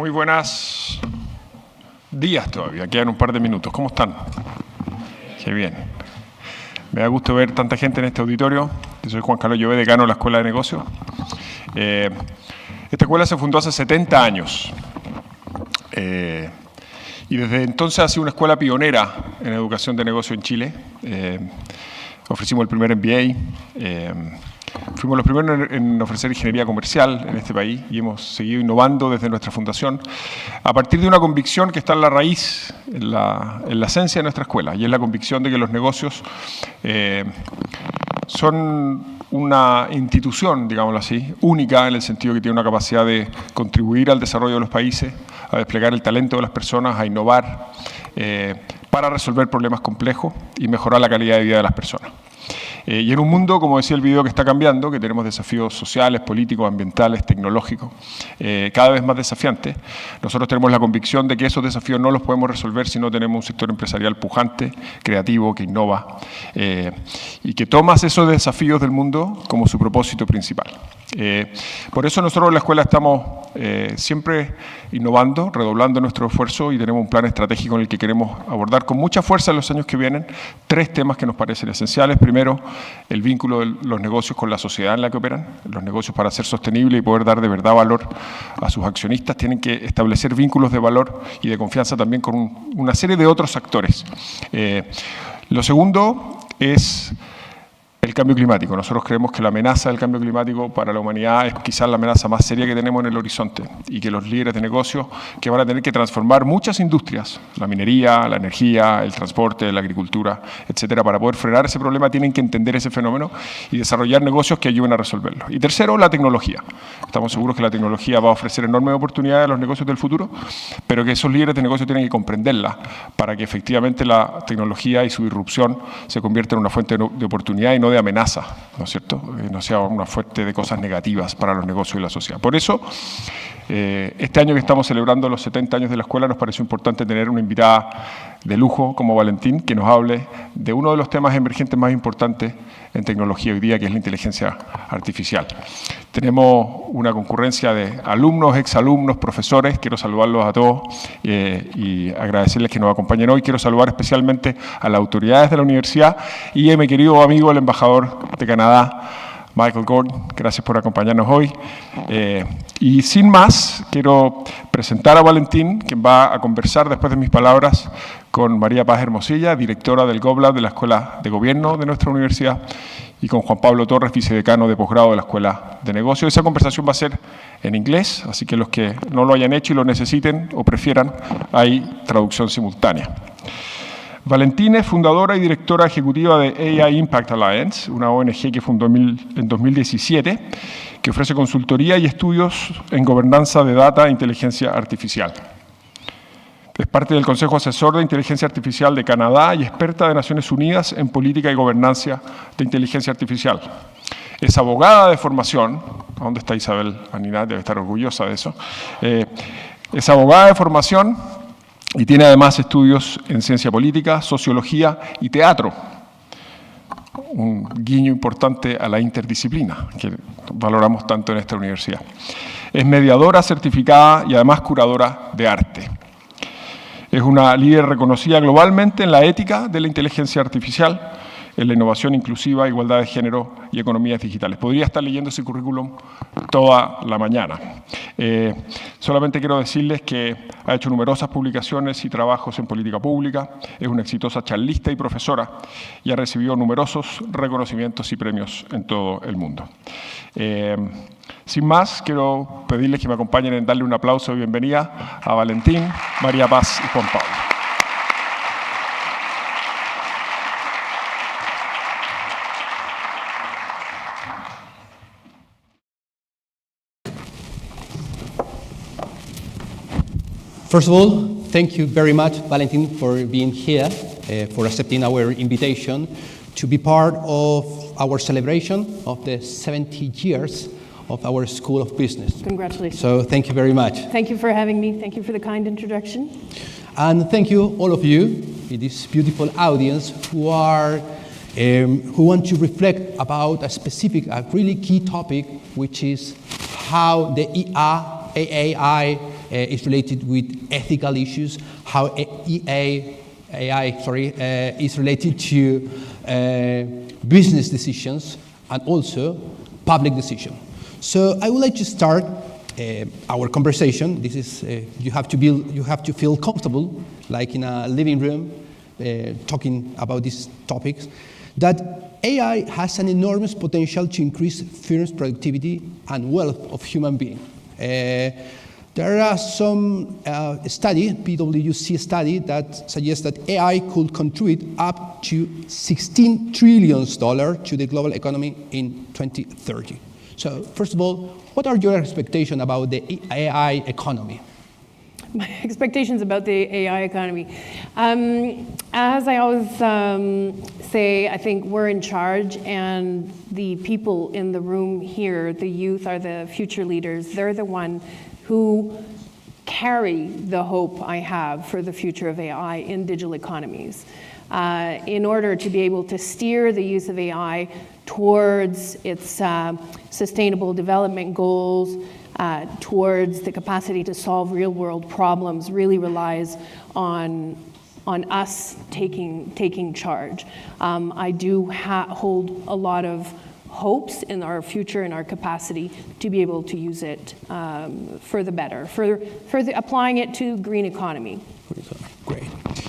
Muy buenos días todavía, quedan un par de minutos. ¿Cómo están? Qué bien. Me da gusto ver tanta gente en este auditorio. Yo soy Juan Carlos Llové, decano de la Escuela de Negocios. Esta escuela se fundó hace 70 años. Y desde entonces ha sido una escuela pionera en educación de negocio en Chile. Ofrecimos el primer MBA. Fuimos los primeros en ofrecer ingeniería comercial en este país y hemos seguido innovando desde nuestra fundación a partir de una convicción que está en la raíz, en la esencia de nuestra escuela, y es la convicción de que los negocios son una institución, digámoslo así, única en el sentido que tiene una capacidad de contribuir al desarrollo de los países, a desplegar el talento de las personas, a innovar para resolver problemas complejos y mejorar la calidad de vida de las personas. Y en un mundo, como decía el video, que está cambiando, que tenemos desafíos sociales, políticos, ambientales, tecnológicos, cada vez más desafiantes, nosotros tenemos la convicción de que esos desafíos no los podemos resolver si no tenemos un sector empresarial pujante, creativo, que innova, y que toma esos desafíos del mundo como su propósito principal. Por eso nosotros en la escuela estamos siempre innovando, redoblando nuestro esfuerzo y tenemos un plan estratégico en el que queremos abordar con mucha fuerza en los años que vienen 3 temas que nos parecen esenciales. Primero, el vínculo de los negocios con la sociedad en la que operan. Los negocios, para ser sostenibles y poder dar de verdad valor a sus accionistas, tienen que establecer vínculos de valor y de confianza también con una serie de otros actores. Lo segundo es el cambio climático. Nosotros creemos que la amenaza del cambio climático para la humanidad es quizás la amenaza más seria que tenemos en el horizonte y que los líderes de negocios que van a tener que transformar muchas industrias, la minería, la energía, el transporte, la agricultura, etcétera, para poder frenar ese problema tienen que entender ese fenómeno y desarrollar negocios que ayuden a resolverlo. Y tercero, la tecnología. Estamos seguros que la tecnología va a ofrecer enormes oportunidades a los negocios del futuro, pero que esos líderes de negocios tienen que comprenderla para que efectivamente la tecnología y su disrupción se convierta en una fuente de oportunidad y no de amenaza, ¿no es cierto? No sea una fuente de cosas negativas para los negocios y la sociedad. Por eso, este año que estamos celebrando los 70 años de la escuela, nos pareció importante tener una invitada de lujo como Valentine, que nos hable de uno de los temas emergentes más importantes en tecnología hoy día, que es la inteligencia artificial. Tenemos una concurrencia de alumnos, exalumnos, profesores. Quiero saludarlos a todos y agradecerles que nos acompañen hoy. Quiero saludar especialmente a las autoridades de la universidad y a mi querido amigo, el embajador de Canadá, Michael Gordon. Gracias por acompañarnos hoy. Y sin más, quiero presentar a Valentine, quien va a conversar después de mis palabras con María Paz Hermosilla, directora del GovLab de la Escuela de Gobierno de nuestra universidad, y con Juan Pablo Torres, vicedecano de posgrado de la Escuela de Negocios. Esa conversación va a ser en inglés, así que los que no lo hayan hecho y lo necesiten o prefieran, hay traducción simultánea. Valentine es fundadora y directora ejecutiva de AI Impact Alliance, una ONG que fundó en 2017, que ofrece consultoría y estudios en gobernanza de data e inteligencia artificial. Es parte del Consejo Asesor de Inteligencia Artificial de Canadá y experta de Naciones Unidas en política y gobernanza de inteligencia artificial. Es abogada de formación. ¿Dónde está Isabel Aninat? Debe estar orgullosa de eso. Es abogada de formación y tiene además estudios en ciencia política, sociología y teatro. Un guiño importante a la interdisciplina, que valoramos tanto en esta universidad. Es mediadora certificada y además curadora de arte. Es una líder reconocida globalmente en la ética de la inteligencia artificial, en la innovación inclusiva, igualdad de género y economías digitales. Podría estar leyendo ese currículum toda la mañana. Solamente quiero decirles que ha hecho numerosas publicaciones y trabajos en política pública, es una exitosa charlista y profesora y ha recibido numerosos reconocimientos y premios en todo el mundo. Sin más, quiero pedirles que me acompañen en darle un aplauso de bienvenida a Valentine, María Paz y Juan Pablo. First of all, thank you very much, Valentine, for being here, for accepting our invitation to be part of our celebration of the 70 years of our School of Business. Congratulations. So thank you very much. Thank you for having me. Thank you for the kind introduction. And thank you, all of you, in this beautiful audience who want to reflect about a really key topic, which is how the AI is related with ethical issues, how AI is related to business decisions and also public decision. So I would like to start our conversation. This is you have to feel comfortable, like in a living room, talking about these topics. That AI has an enormous potential to increase firms' productivity and wealth of human beings. There are some PwC study that suggests that AI could contribute up to $16 trillion to the global economy in 2030. So first of all, what are your expectations about the AI economy? My expectations about the AI economy. As I always say, I think we're in charge, and the people in the room here, the youth, are the future leaders. They're the one who carry the hope I have for the future of AI in digital economies. In order to be able to steer the use of AI towards its sustainable development goals, towards the capacity to solve real-world problems, really relies on us taking charge. I do hold a lot of hopes in our future and our capacity to be able to use it for the better, for applying it to green economy. Great.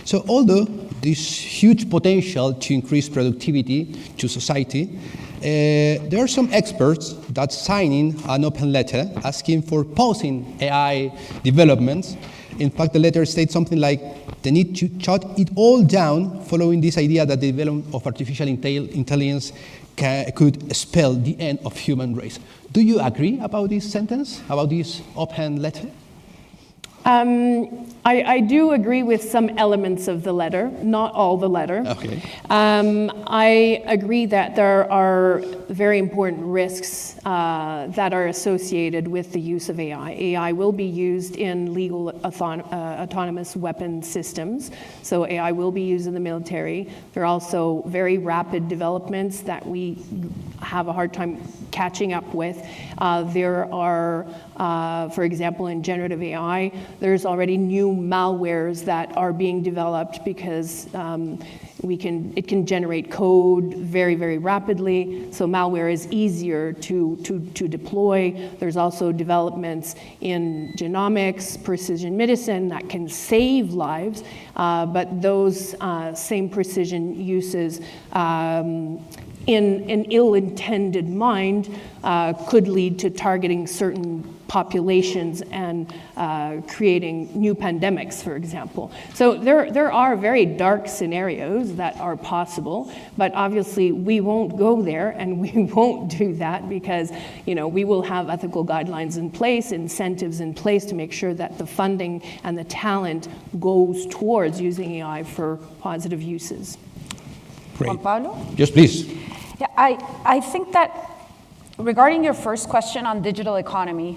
So although this huge potential to increase productivity to society, there are some experts that signing an open letter asking for pausing AI developments. In fact, the letter states something like the need to shut it all down following this idea that the development of artificial intelligence could spell the end of human race. Do you agree about this sentence, about this open letter? I do agree with some elements of the letter, not all the letter. Okay. I agree that there are very important risks that are associated with the use of AI. AI will be used in legal autonomous weapon systems, so AI will be used in the military. There are also very rapid developments that we have a hard time catching up with. There are, for example, in generative AI, there's already new malwares that are being developed because it can generate code very, very rapidly. So malware is easier to deploy. There's also developments in genomics, precision medicine that can save lives, but those same precision uses in an ill-intended mind could lead to targeting certain populations and creating new pandemics, for example. So there are very dark scenarios that are possible, but obviously we won't go there and we won't do that because we will have ethical guidelines in place, incentives in place to make sure that the funding and the talent goes towards using AI for positive uses. Great. Juan Pablo? Yes, please. Yeah, I think that regarding your first question on digital economy,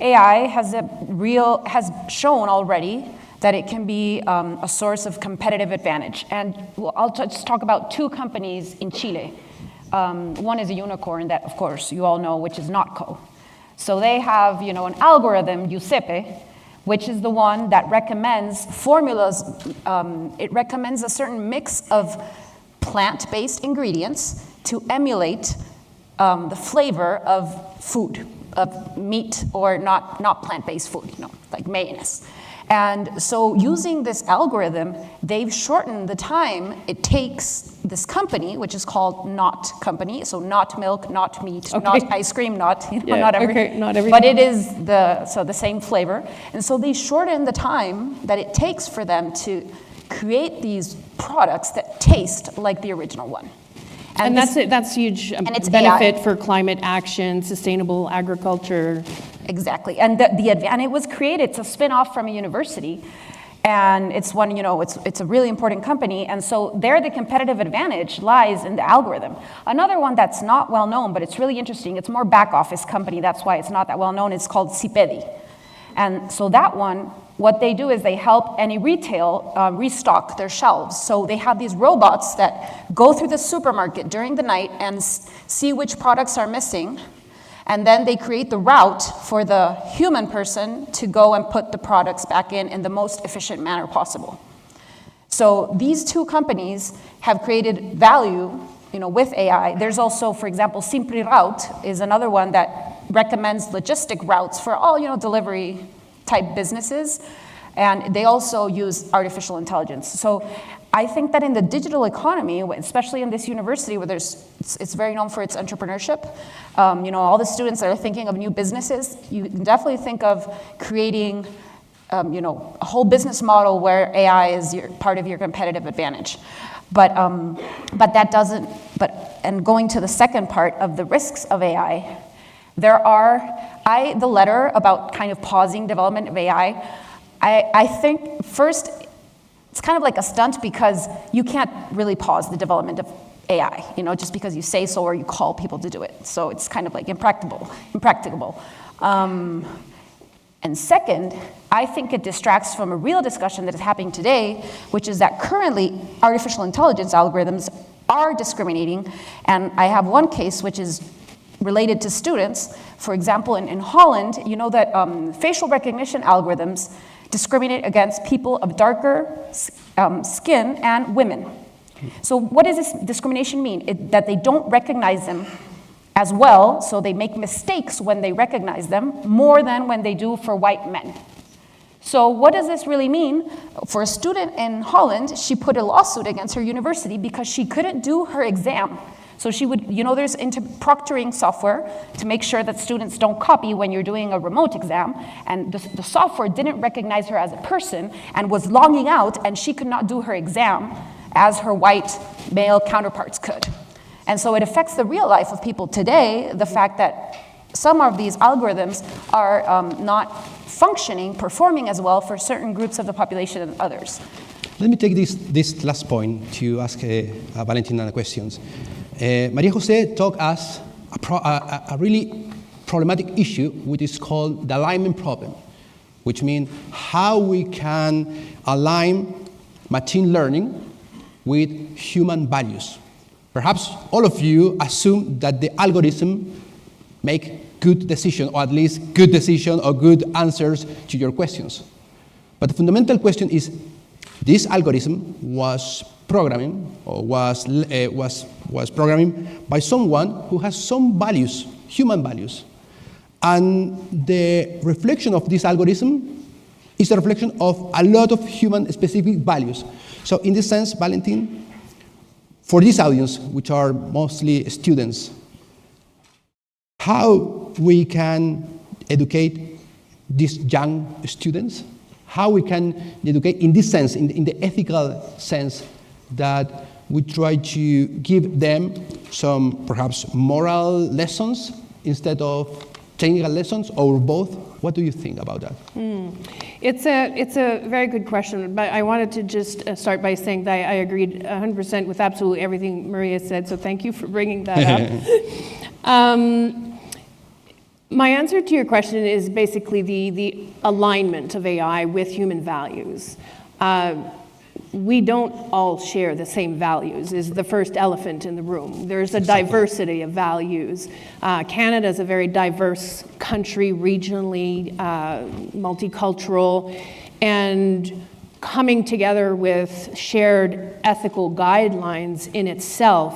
AI has shown already that it can be a source of competitive advantage. And I'll just talk about two companies in Chile. One is a unicorn that, of course, you all know, which is Notco. So they have, an algorithm, Giuseppe, which is the one that recommends formulas. It recommends a certain mix of plant-based ingredients to emulate the flavor of food, of meat or not plant-based food, like mayonnaise. And so using this algorithm, they've shortened the time it takes this company, which is called Not Company, so not milk, not meat, not ice cream, not everything. But it is the same flavor. And so they shorten the time that it takes for them to create these products that taste like the original one. And that's huge benefit for climate action, sustainable agriculture. Exactly, and and it was created, it's a spin-off from a university, and it's one, it's a really important company, and so there the competitive advantage lies in the algorithm. Another one that's not well known, but it's really interesting, it's more back office company, that's why it's not that well known, it's called Cipedi. And so that one, what they do is they help any retail restock their shelves. So they have these robots that go through the supermarket during the night and see which products are missing, And then they create the route for the human person to go and put the products back in the most efficient manner possible. So these two companies have created value, with AI. There's also, for example, Simply Route is another one that recommends logistic routes for all, delivery type businesses. And they also use artificial intelligence. So I think that in the digital economy, especially in this university where it's very known for its entrepreneurship, all the students that are thinking of new businesses, you can definitely think of creating a whole business model where AI is part of your competitive advantage. But that doesn't, and going to the second part of the risks of AI, the letter about kind of pausing development of AI, I think first, it's kind of like a stunt because you can't really pause the development of AI, just because you say so or you call people to do it. So it's kind of like impracticable. And second, I think it distracts from a real discussion that is happening today, which is that currently artificial intelligence algorithms are discriminating. And I have one case which is related to students. For example, in Holland, you know that facial recognition algorithms discriminate against people of darker skin and women. So what does this discrimination mean? That they don't recognize them as well, so they make mistakes when they recognize them more than when they do for white men. So what does this really mean? For a student in Holland, she put a lawsuit against her university because she couldn't do her exam. So she would, there's proctoring software to make sure that students don't copy when you're doing a remote exam, and the software didn't recognize her as a person and was logging out, and she could not do her exam as her white male counterparts could. And so it affects the real life of people today, the fact that some of these algorithms are not functioning, performing as well for certain groups of the population than others. Let me take this last point to ask Valentina questions. Maria Jose talked us a really problematic issue, which is called the alignment problem, which means how we can align machine learning with human values. Perhaps all of you assume that the algorithm make good decision, or at least good decision or good answers to your questions. But the fundamental question is, this algorithm was programming by someone who has some values, human values. And the reflection of this algorithm is a reflection of a lot of human specific values. So in this sense, Valentine, for this audience, which are mostly students, how we can educate these young students, how we can educate in this sense, in the ethical sense, that we try to give them some perhaps moral lessons instead of technical lessons, or both? What do you think about that? It's a very good question, but I wanted to just start by saying that I agreed 100% with absolutely everything Maria said, so thank you for bringing that up. My answer to your question is basically the alignment of AI with human values. We don't all share the same values, is the first elephant in the room. There's a diversity of values. Canada is a very diverse country, regionally, multicultural, and coming together with shared ethical guidelines in itself,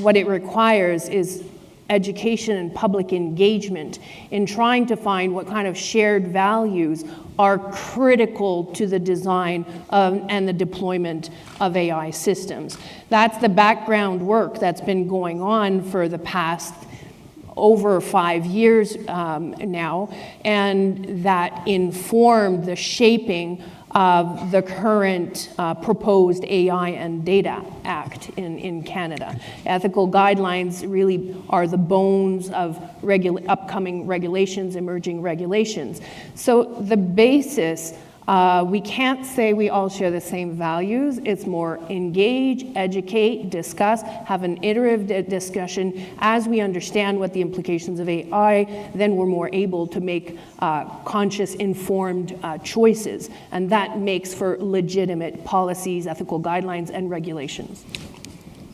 what it requires is education and public engagement in trying to find what kind of shared values are critical to the design and the deployment of AI systems. That's the background work that's been going on for the past over 5 years now, and that informed the shaping of the current proposed AI and Data Act in Canada. Ethical guidelines really are the bones of upcoming regulations, emerging regulations. So the basis, we can't say we all share the same values. It's more engage, educate, discuss, have an iterative discussion. As we understand what the implications of AI, then we're more able to make conscious, informed choices. And that makes for legitimate policies, ethical guidelines, and regulations.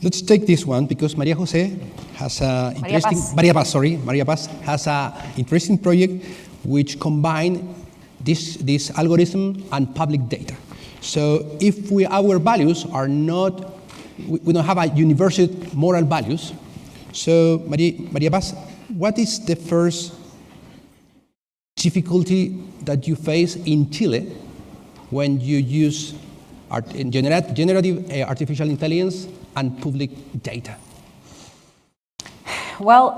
Let's take this one because Maria Jose has a interesting Maria Paz has a interesting project which combine this algorithm and public data. So if our values are not, we don't have a universal moral values. So Maria Paz, what is the first difficulty that you face in Chile when you use generative artificial intelligence and public data? Well,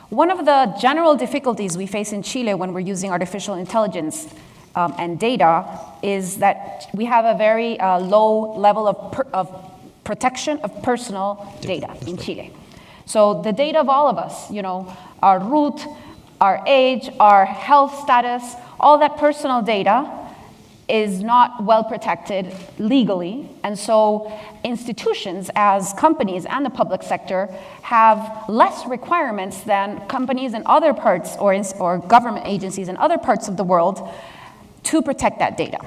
one of the general difficulties we face in Chile when we're using artificial intelligence and data is that we have a very low level of protection of personal data in Chile. So the data of all of us, our root, our age, our health status, all that personal data is not well protected legally. And so institutions as companies and the public sector have less requirements than companies in other parts or government agencies in other parts of the world to protect that data.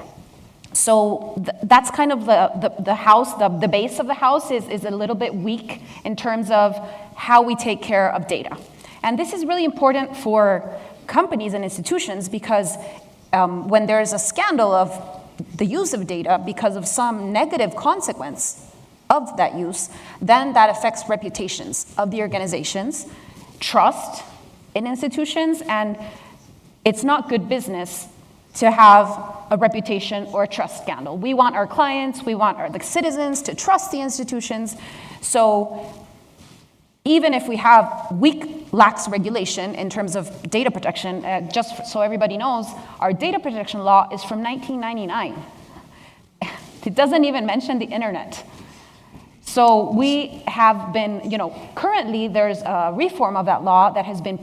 So that's kind of the house, the base of the house is a little bit weak in terms of how we take care of data. And this is really important for companies and institutions because when there's a scandal of the use of data because of some negative consequence of that use, then that affects reputations of the organizations, trust in institutions, and it's not good business to have a reputation or a trust scandal. We want our clients, we want the citizens to trust the institutions. So even if we have weak, lax regulation in terms of data protection, just so everybody knows, our data protection law is from 1999. It doesn't even mention the internet. So we have been, currently there's a reform of that law that has been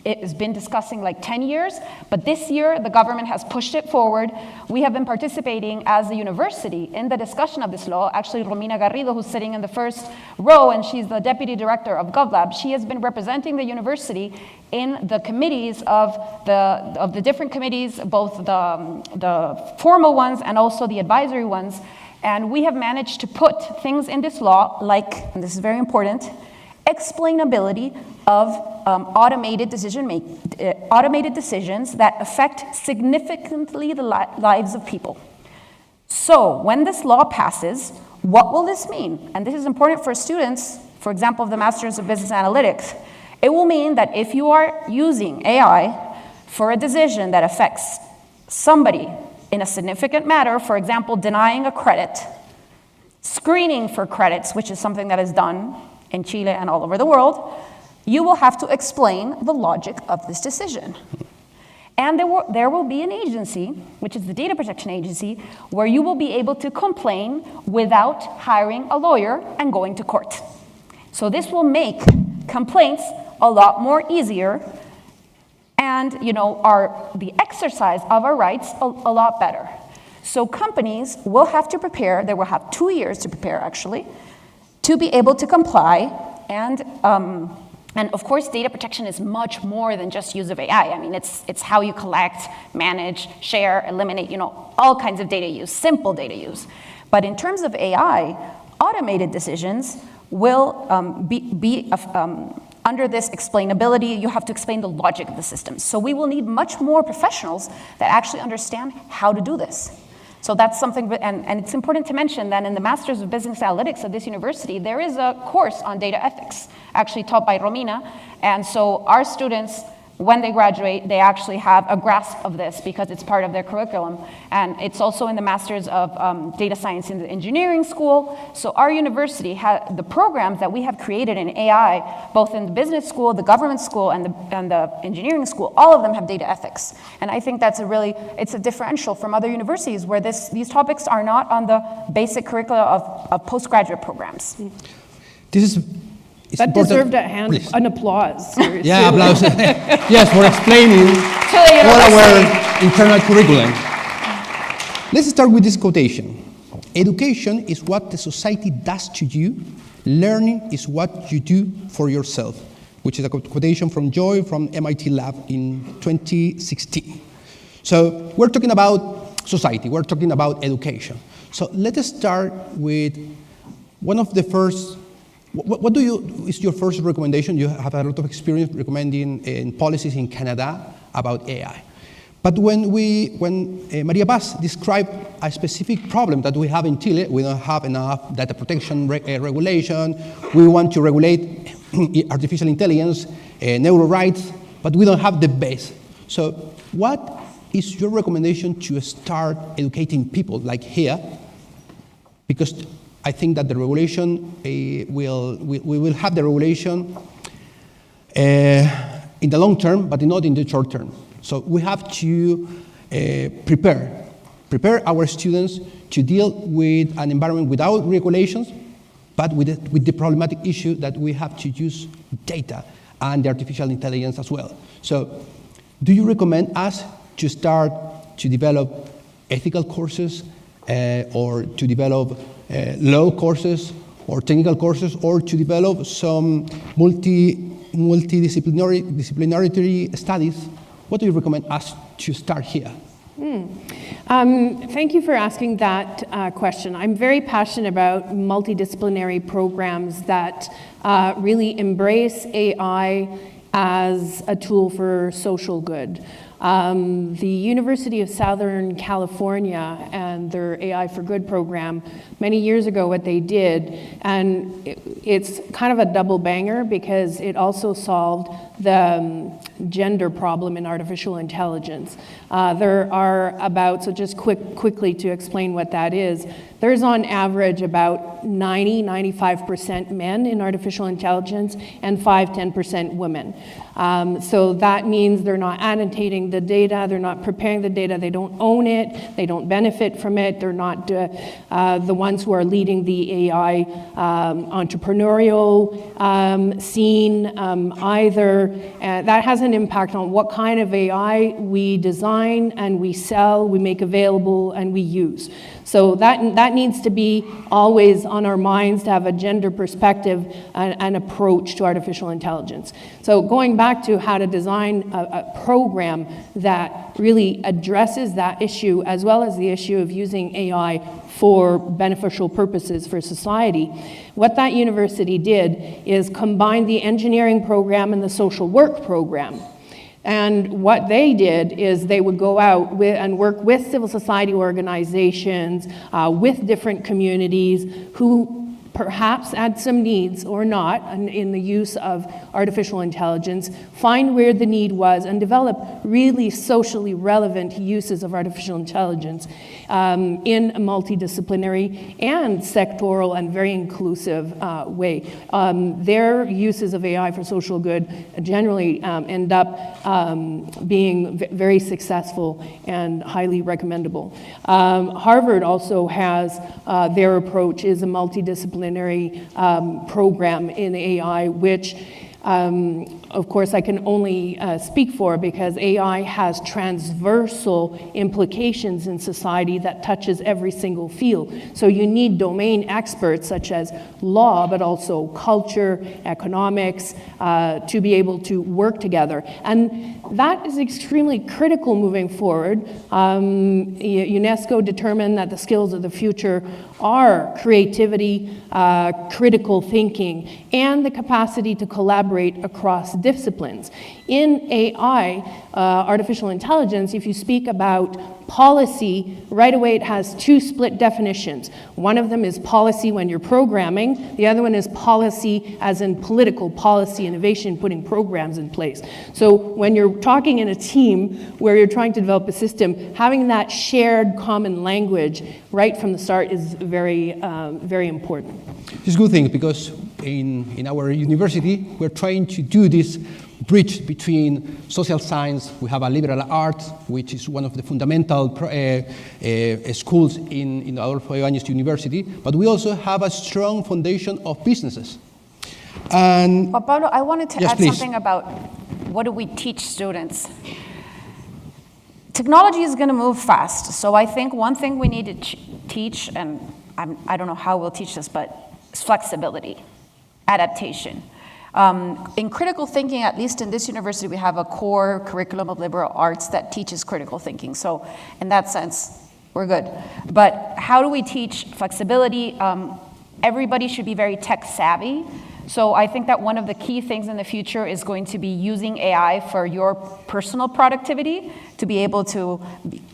it has been discussing like 10 years, but this year the government has pushed it forward. We have been participating as a university in the discussion of this law. Actually, Romina Garrido, who's sitting in the first row, and she's the deputy director of GovLab, she has been representing the university in the committees of the different committees, both the formal ones and also the advisory ones. And we have managed to put things in this law like, and this is very important, explainability of automated decisions that affect significantly the lives of people. So when this law passes, what will this mean? And this is important for students, for example, of the Masters of Business Analytics. It will mean that if you are using AI for a decision that affects somebody in a significant matter, for example, denying a credit, screening for credits, which is something that is done in Chile and all over the world, you will have to explain the logic of this decision. And there will be an agency, which is the Data Protection Agency, where you will be able to complain without hiring a lawyer and going to court. So this will make complaints a lot more easier and the exercise of our rights a lot better. So companies will have to prepare, they will have 2 years to prepare actually, to be able to comply, and of course, data protection is much more than just use of AI. I mean, it's how you collect, manage, share, eliminate, all kinds of data use, simple data use. But in terms of AI, automated decisions will be under this explainability. You have to explain the logic of the system. So we will need much more professionals that actually understand how to do this. So that's something, and it's important to mention that in the Masters of Business Analytics at this university, there is a course on data ethics, actually taught by Romina. And so our students, when they graduate, they actually have a grasp of this because it's part of their curriculum. And it's also in the Masters of Data Science in the Engineering School. So our university, the programs that we have created in AI, both in the business school, the government school, and the engineering school, all of them have data ethics. And I think that's it's a differential from other universities where these topics are not on the basic curricula of postgraduate programs. That deserved an applause. Seriously. Yeah, applause. Yes, for explaining all our internal curriculum. Let's start with this quotation. Education is what the society does to you. Learning is what you do for yourself, which is a quotation from Joy from MIT Lab in 2016. So we're talking about society. We're talking about education. So let us start with one of the first. What is your first recommendation? You have a lot of experience recommending in policies in Canada about AI. But when Maria Paz described a specific problem that we have in Chile, we don't have enough data protection regulation. We want to regulate artificial intelligence, neuro rights, but we don't have the base. So what is your recommendation to start educating people like here? Because I think that the regulation we will have the regulation in the long term, but not in the short term. So we have to prepare our students to deal with an environment without regulations, but with the problematic issue that we have to use data and the artificial intelligence as well. So do you recommend us to start to develop ethical courses or to develop law courses or technical courses, or to develop some multidisciplinary studies? What do you recommend us to start here? Thank you for asking that question. I'm very passionate about multidisciplinary programs that really embrace AI as a tool for social good. The University of Southern California and their AI for Good program, many years ago what they did, and it's kind of a double banger because it also solved the gender problem in artificial intelligence. There are about, so just quickly to explain what that is, there's on average about 95% men in artificial intelligence and 5-10% women. So that means they're not annotating the data, they're not preparing the data, they don't own it, they don't benefit from it, they're not the ones who are leading the AI entrepreneurial scene either. That has an impact on what kind of AI we design and we sell, we make available, and we use. So that needs to be always on our minds, to have a gender perspective and approach to artificial intelligence. So going back to how to design a program that really addresses that issue, as well as the issue of using AI for beneficial purposes for society, what that university did is combine the engineering program and the social work program. And what they did is they would go out and work with civil society organizations, with different communities who perhaps had some needs or not in the use of artificial intelligence, find where the need was, and develop really socially relevant uses of artificial intelligence in a multidisciplinary and sectoral and very inclusive way. Their uses of AI for social good generally end up being very successful and highly recommendable. Harvard also has their approach is a multidisciplinary program in AI, which of course I can only speak for because AI has transversal implications in society that touches every single field. So you need domain experts such as law, but also culture, economics, to be able to work together. And that is extremely critical moving forward. UNESCO determined that the skills of the future are creativity, critical thinking, and the capacity to collaborate across disciplines. In AI, artificial intelligence, if you speak about policy, right away it has two split definitions. One of them is policy when you're programming, the other one is policy as in political policy, innovation, putting programs in place. So when you're talking in a team where you're trying to develop a system, having that shared common language right from the start is very, very important. It's a good thing because in our university, we're trying to do this bridge between social science. We have a liberal arts, which is one of the fundamental schools in Adolfo Ibáñez University, but we also have a strong foundation of businesses. And Pablo, I wanted to add please. something about what do we teach students. Technology is going to move fast, so I think one thing we need to teach, and I don't know how we'll teach this, but is flexibility, adaptation. In critical thinking, at least in this university, we have a core curriculum of liberal arts that teaches critical thinking. So in that sense, we're good. But how do we teach flexibility? Everybody should be very tech savvy. So I think that one of the key things in the future is going to be using AI for your personal productivity to be able to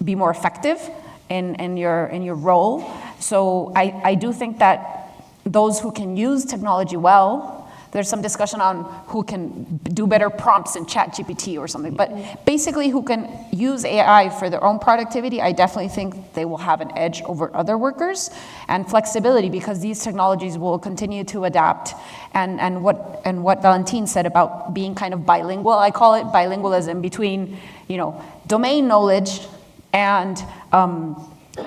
be more effective in your role. So I do think that those who can use technology well, there's some discussion on who can do better prompts in ChatGPT or something, but basically who can use AI for their own productivity, I definitely think they will have an edge over other workers. And flexibility, because these technologies will continue to adapt. And what Valentine said about being kind of bilingual, I call it bilingualism between, domain knowledge and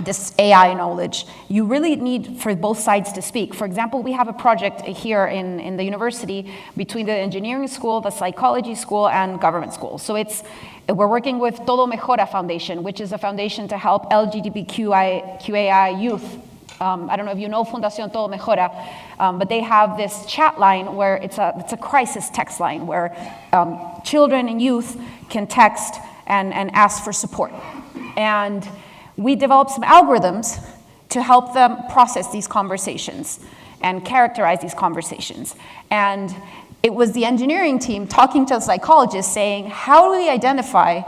this AI knowledge. You really need for both sides to speak. For example, we have a project here in the university between the engineering school, the psychology school, and government school. So we're working with Todo Mejora Foundation, which is a foundation to help LGBTQI youth. I don't know if you know Fundación Todo Mejora, but they have this chat line where it's a crisis text line where children and youth can text and ask for support. And we developed some algorithms to help them process these conversations and characterize these conversations. And it was the engineering team talking to the psychologist saying, how do we identify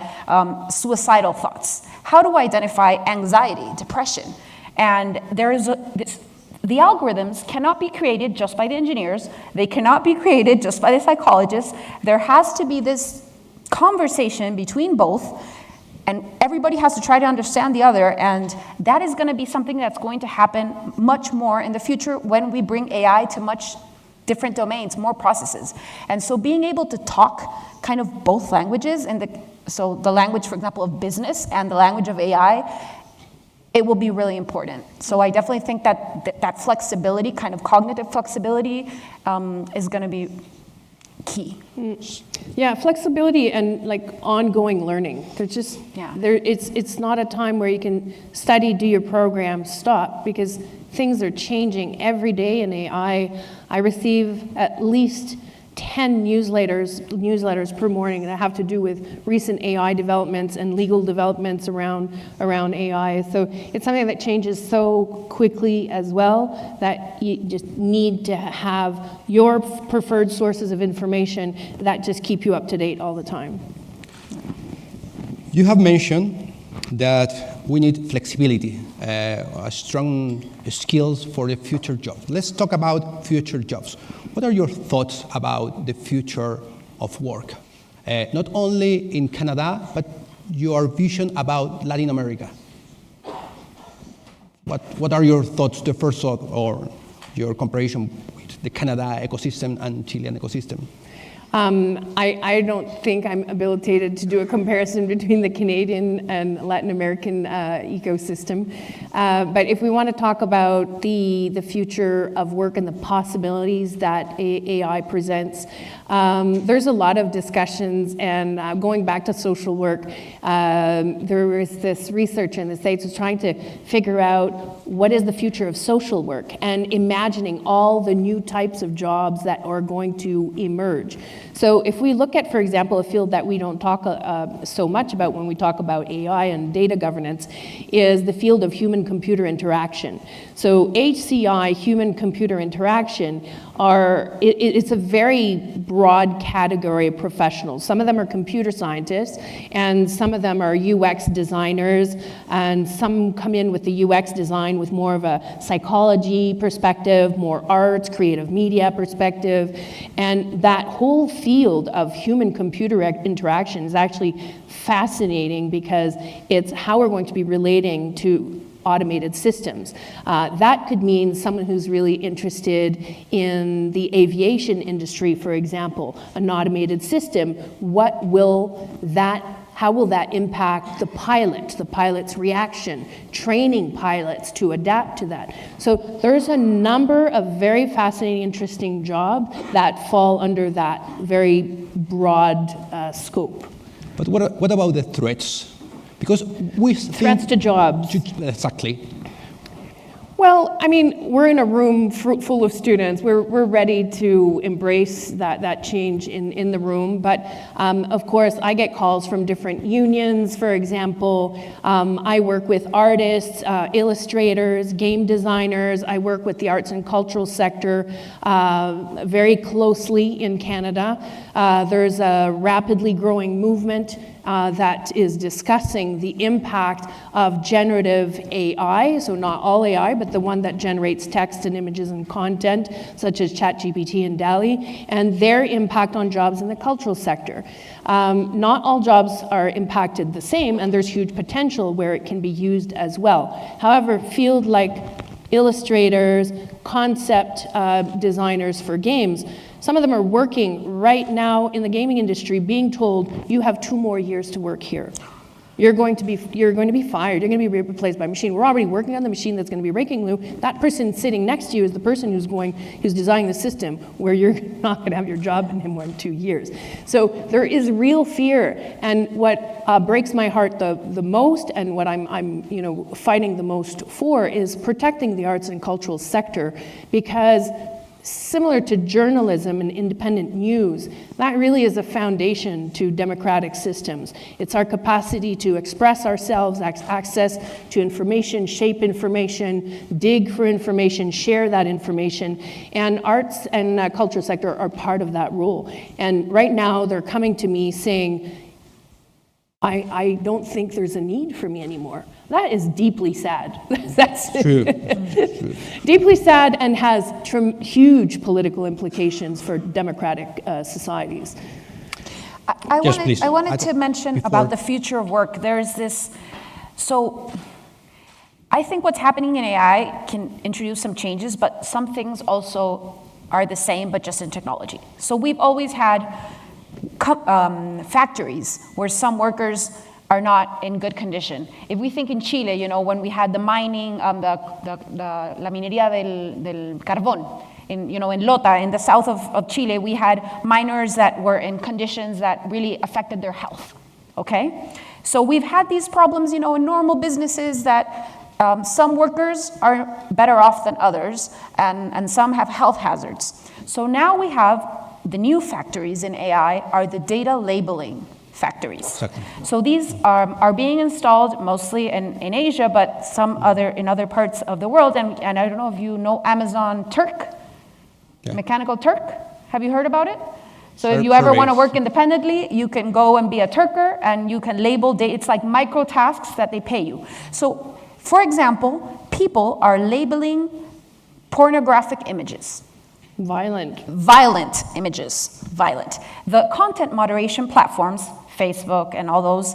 suicidal thoughts? How do we identify anxiety, depression? And the algorithms cannot be created just by the engineers. They cannot be created just by the psychologists. There has to be this conversation between both, and everybody has to try to understand the other, and that is going to be something that's going to happen much more in the future when we bring AI to much different domains, more processes. And so being able to talk kind of both languages, so the language, for example, of business and the language of AI, it will be really important. So I definitely think that flexibility, kind of cognitive flexibility, is going to be key. Yeah, flexibility and ongoing learning. It's not a time where you can study, do your program, stop, because things are changing every day in AI. I receive at least 10 newsletters per morning that have to do with recent AI developments and legal developments around AI. So it's something that changes so quickly as well that you just need to have your preferred sources of information that just keep you up to date all the time. You have mentioned that we need flexibility, strong skills for the future jobs. Let's talk about future jobs. What are your thoughts about the future of work? Not only in Canada, but your vision about Latin America. What are your thoughts, the first thought, or your comparison with the Canada ecosystem and Chilean ecosystem? I don't think I'm habilitated to do a comparison between the Canadian and Latin American ecosystem. But if we want to talk about the future of work and the possibilities that AI presents, there's a lot of discussions, and going back to social work, there was this research in the States was trying to figure out what is the future of social work and imagining all the new types of jobs that are going to emerge. So if we look at, for example, a field that we don't talk so much about when we talk about AI and data governance is the field of human-computer interaction. So HCI, human-computer interaction, it's a very broad category of professionals. Some of them are computer scientists, and some of them are UX designers, and some come in with the UX design with more of a psychology perspective, more arts, creative media perspective, and that whole field of human-computer interaction is actually fascinating because it's how we're going to be relating to automated systems. That could mean someone who's really interested in the aviation industry, for example, an automated system. How will that impact the pilot's reaction, training pilots to adapt to that? So there's a number of very fascinating, interesting jobs that fall under that very broad scope. But what about the threats? Because we threats to jobs. Exactly. Well, I mean, we're in a room full of students. We're ready to embrace that change in the room. But of course, I get calls from different unions. For example, I work with artists, illustrators, game designers. I work with the arts and cultural sector very closely in Canada. There's a rapidly growing movement that is discussing the impact of generative AI, so not all AI, but the one that generates text and images and content, such as ChatGPT and DALL-E, and their impact on jobs in the cultural sector. Not all jobs are impacted the same, and there's huge potential where it can be used as well. However, fields like illustrators, concept designers for games, some of them are working right now in the gaming industry being told, you have 2 more years to work here. You're going to be fired, you're going to be replaced by a machine. We're already working on the machine that's going to be breaking you. That person sitting next to you is the person who's designing the system where you're not going to have your job in more than 2 years. So there is real fear, and what breaks my heart the most, and what I'm fighting the most for, is protecting the arts and cultural sector, because similar to journalism and independent news, that really is a foundation to democratic systems. It's our capacity to express ourselves, access to information, shape information, dig for information, share that information, and arts and culture sector are part of that role. And right now, they're coming to me saying, I don't think there's a need for me anymore. That is deeply sad. That's True. deeply sad, and has huge political implications for democratic societies. I Yes, please. wanted to mention before- about the future of work. There's this, so I think what's happening in AI can introduce some changes, but some things also are the same, but just in technology. So we've always had factories where some workers are not in good condition. If we think in Chile, when we had the mining, la minería del carbón, in Lota, in the south of Chile, we had miners that were in conditions that really affected their health, okay? So we've had these problems, in normal businesses that some workers are better off than others, and some have health hazards. So now we have the new factories in AI are the data labeling factories. Exactly. So these are being installed mostly in Asia, but in other parts of the world. And I don't know if you know Amazon Turk, Yeah. Mechanical Turk. Have you heard about it? So if Sur- you ever want to surveys. work independently, you can go and be a Turker, and you can label data. It's like micro tasks that they pay you. So, for example, people are labeling pornographic images. Violent. Violent images, violent. The content moderation platforms, Facebook and all those,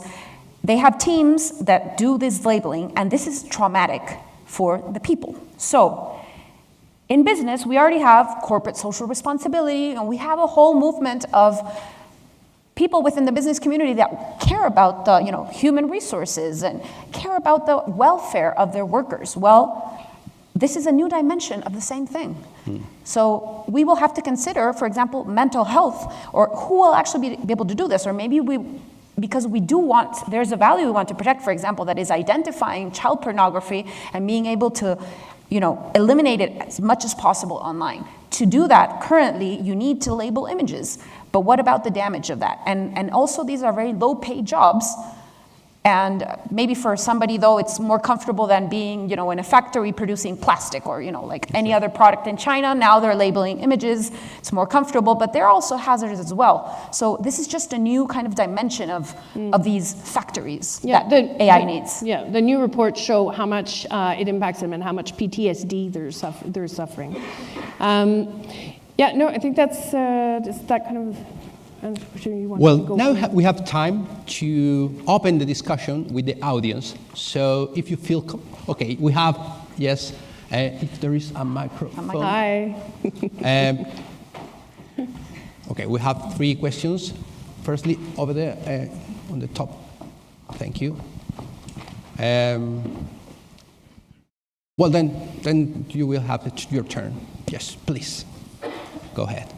they have teams that do this labeling, and this is traumatic for the people. So, in business, we already have corporate social responsibility, and we have a whole movement of people within the business community that care about the human resources and care about the welfare of their workers. Well, this is a new dimension of the same thing. So we will have to consider, for example, mental health, or who will actually be able to do this, or maybe because there's a value we want to protect, for example, that is identifying child pornography and being able to, eliminate it as much as possible online. To do that, currently, you need to label images. But what about the damage of that? And also, these are very low-paid jobs. And maybe for somebody, though, it's more comfortable than being, in a factory producing plastic or, like any other product in China. Now they're labeling images. It's more comfortable, but they're also hazardous as well. So this is just a new kind of dimension of these factories that AI needs. Yeah, the new reports show how much it impacts them and how much PTSD they're suffering. I think that's just that kind of. Well, now we have time to open the discussion with the audience. So if you feel, okay, we have, yes, if there is a microphone. Hi. Okay, we have 3 questions. Firstly, over there on the top. Thank you. Well, then you will have your turn. Yes, please. Go ahead.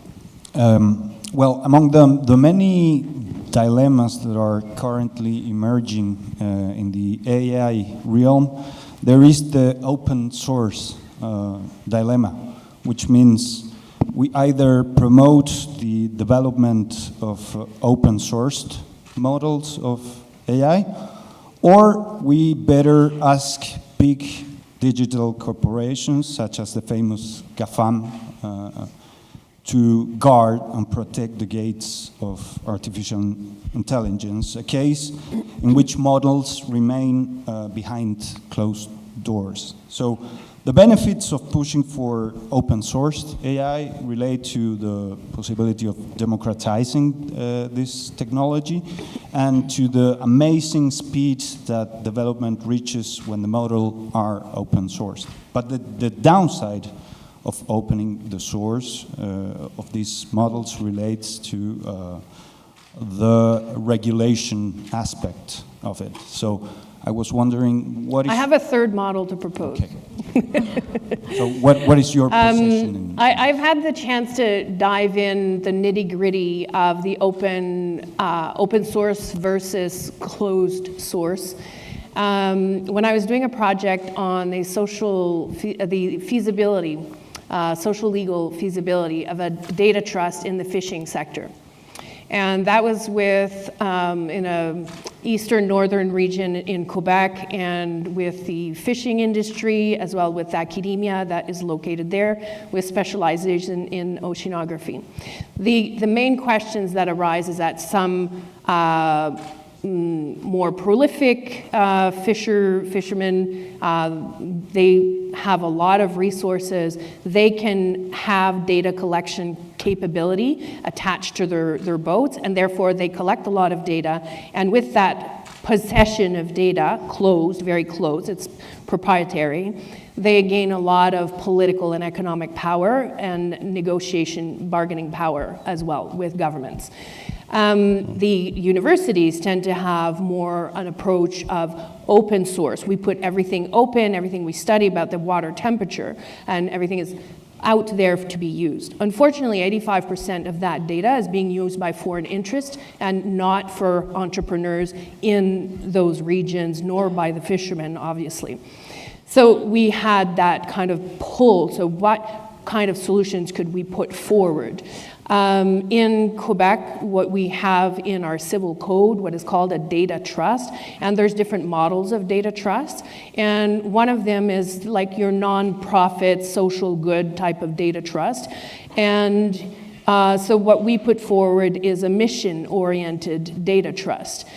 Well, among the many dilemmas that are currently emerging in the AI realm, there is the open source dilemma, which means we either promote the development of open sourced models of AI, or we better ask big digital corporations, such as the famous GAFAM, to guard and protect the gates of artificial intelligence, a case in which models remain behind closed doors. So the benefits of pushing for open-sourced AI relate to the possibility of democratizing this technology and to the amazing speed that development reaches when the models are open-sourced. But the downside of opening the source of these models relates to the regulation aspect of it. So I was wondering, what is... I have a third model to propose. Okay. So what is your position? I've had the chance to dive in the nitty-gritty of the open source versus closed source. When I was doing a project on the social legal feasibility of a data trust in the fishing sector. And that was with, in a eastern northern region in Quebec, and with the fishing industry, as well with academia that is located there, with specialization in oceanography. The main questions that arise is that some more prolific fishermen, they have a lot of resources. They can have data collection capability attached to their boats, and therefore they collect a lot of data. And with that possession of data, closed, very closed, it's proprietary, they gain a lot of political and economic power and negotiation, bargaining power as well with governments. The universities tend to have more an approach of open source. We put everything open, everything we study about the water temperature, and everything is out there to be used. Unfortunately, 85% of that data is being used by foreign interest and not for entrepreneurs in those regions, nor by the fishermen, obviously. So we had that kind of pull. So what kind of solutions could we put forward? In Quebec, what we have in our civil code, what is called a data trust, and there's different models of data trust, and one of them is like your non-profit social good type of data trust. And so what we put forward is a mission-oriented data trust.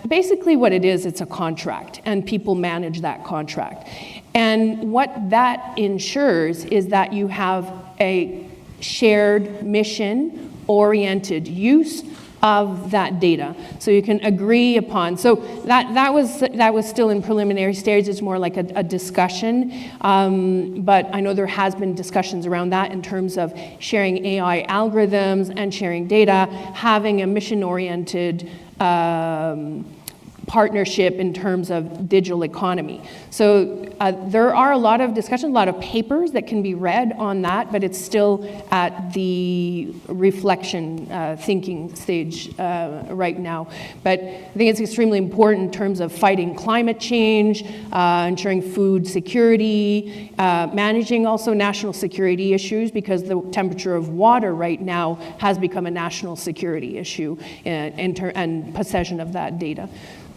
Basically what it is, it's a contract, and people manage that contract. And what that ensures is that you have a shared mission-oriented use of that data. So you can agree upon, so that was still in preliminary stage. It's more like a discussion, but I know there has been discussions around that in terms of sharing AI algorithms and sharing data, having a mission-oriented partnership in terms of digital economy. So there are a lot of discussions, a lot of papers that can be read on that, but it's still at the reflection, thinking stage right now. But I think it's extremely important in terms of fighting climate change, ensuring food security, managing also national security issues, because the temperature of water right now has become a national security issue, and possession of that data.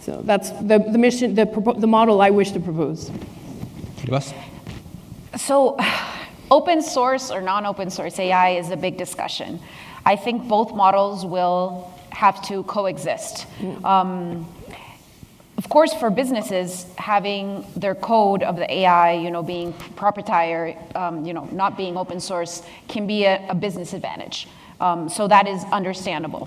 So that's the mission, the model I wish to propose. So open source or non-open source AI is a big discussion. I think both models will have to coexist. Of course, for businesses, having their code of the AI, being proprietary, not being open source, can be a business advantage. So that is understandable.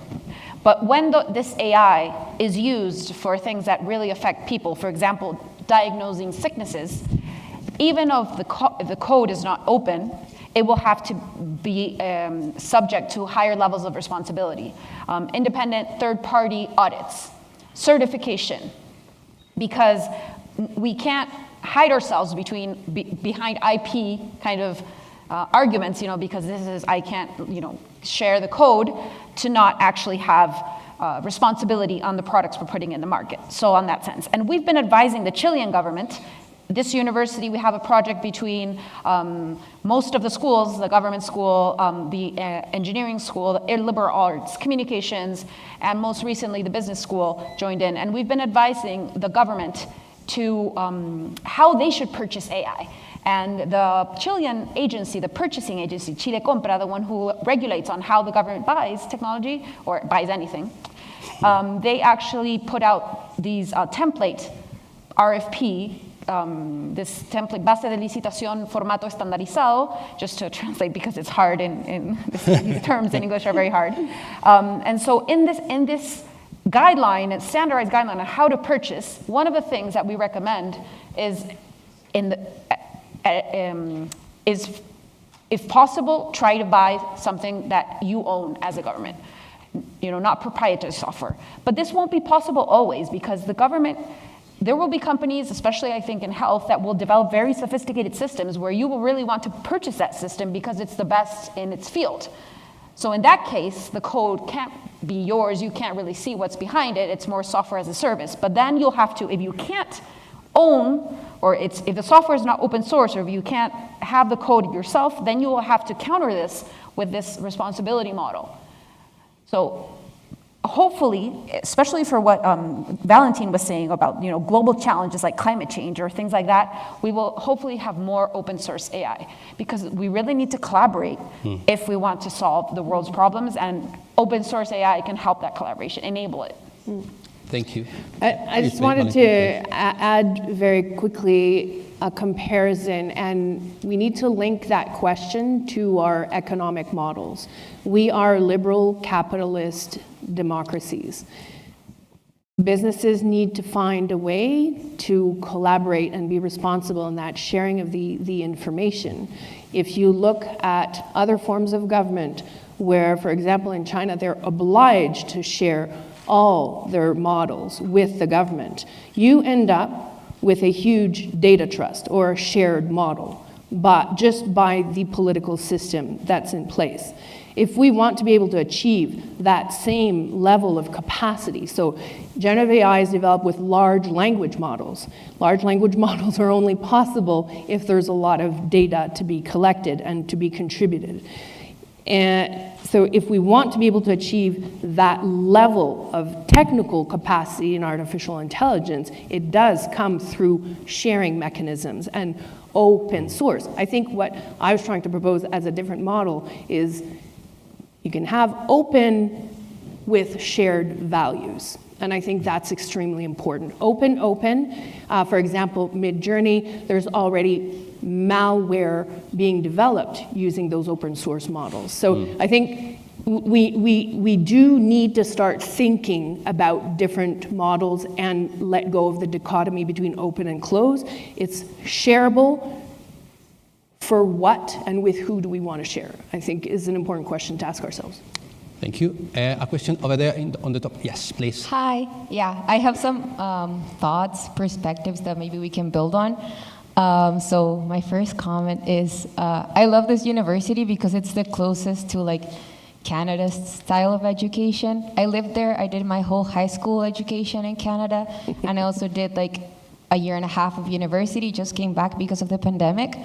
But when this AI is used for things that really affect people, for example, diagnosing sicknesses, even if the code is not open, it will have to be subject to higher levels of responsibility. Independent third-party audits, certification, because we can't hide ourselves behind IP kind of arguments, because this is, I can't, share the code, to not actually have responsibility on the products we're putting in the market. So on that sense. And we've been advising the Chilean government this university, we have a project between most of the schools, the government school, the engineering school, the liberal arts, communications, and most recently the business school joined in. And we've been advising the government to how they should purchase AI. And the Chilean agency, the purchasing agency, Chile Compra, the one who regulates on how the government buys technology or buys anything, they actually put out these template RFP, this template, base de licitación formato estandarizado, just to translate because it's hard these terms in English are very hard. And so in this guideline, a standardized guideline on how to purchase, one of the things that we recommend is if possible, try to buy something that you own as a government, not proprietary software. But this won't be possible always because the government, there will be companies, especially I think in health, that will develop very sophisticated systems where you will really want to purchase that system because it's the best in its field. So in that case, the code can't be yours, you can't really see what's behind it, it's more software as a service. But then you'll have to, if you can't own, or if the software is not open source, or if you can't have the code yourself, then you will have to counter this with this responsibility model. So hopefully, especially for what Valentine was saying about global challenges like climate change or things like that, we will hopefully have more open source AI because we really need to collaborate if we want to solve the world's problems, and open source AI can help that collaboration, enable it. Thank you. I just wanted to add very quickly a comparison, and we need to link that question to our economic models. We are liberal capitalist democracies. Businesses need to find a way to collaborate and be responsible in that sharing of the information. If you look at other forms of government where, for example, in China, they're obliged to share all their models with the government, you end up with a huge data trust or a shared model, but just by the political system that's in place. If we want to be able to achieve that same level of capacity, so generative AI is developed with large language models. Large language models are only possible if there's a lot of data to be collected and to be contributed. And so if we want to be able to achieve that level of technical capacity in artificial intelligence, it does come through sharing mechanisms and open source. I think what I was trying to propose as a different model is you can have open with shared values. And I think that's extremely important. Open. For example, Midjourney, there's already malware being developed using those open source models. So I think we do need to start thinking about different models and let go of the dichotomy between open and closed. It's shareable. For what and with who do we want to share? I think is an important question to ask ourselves. Thank you. A question over there on the top. Yes, please. Hi. Yeah, I have some thoughts, perspectives that maybe we can build on. So my first comment is I love this university because it's the closest to Canada's style of education. I lived there. I did my whole high school education in Canada, and I also did a year and a half of university, just came back because of the pandemic.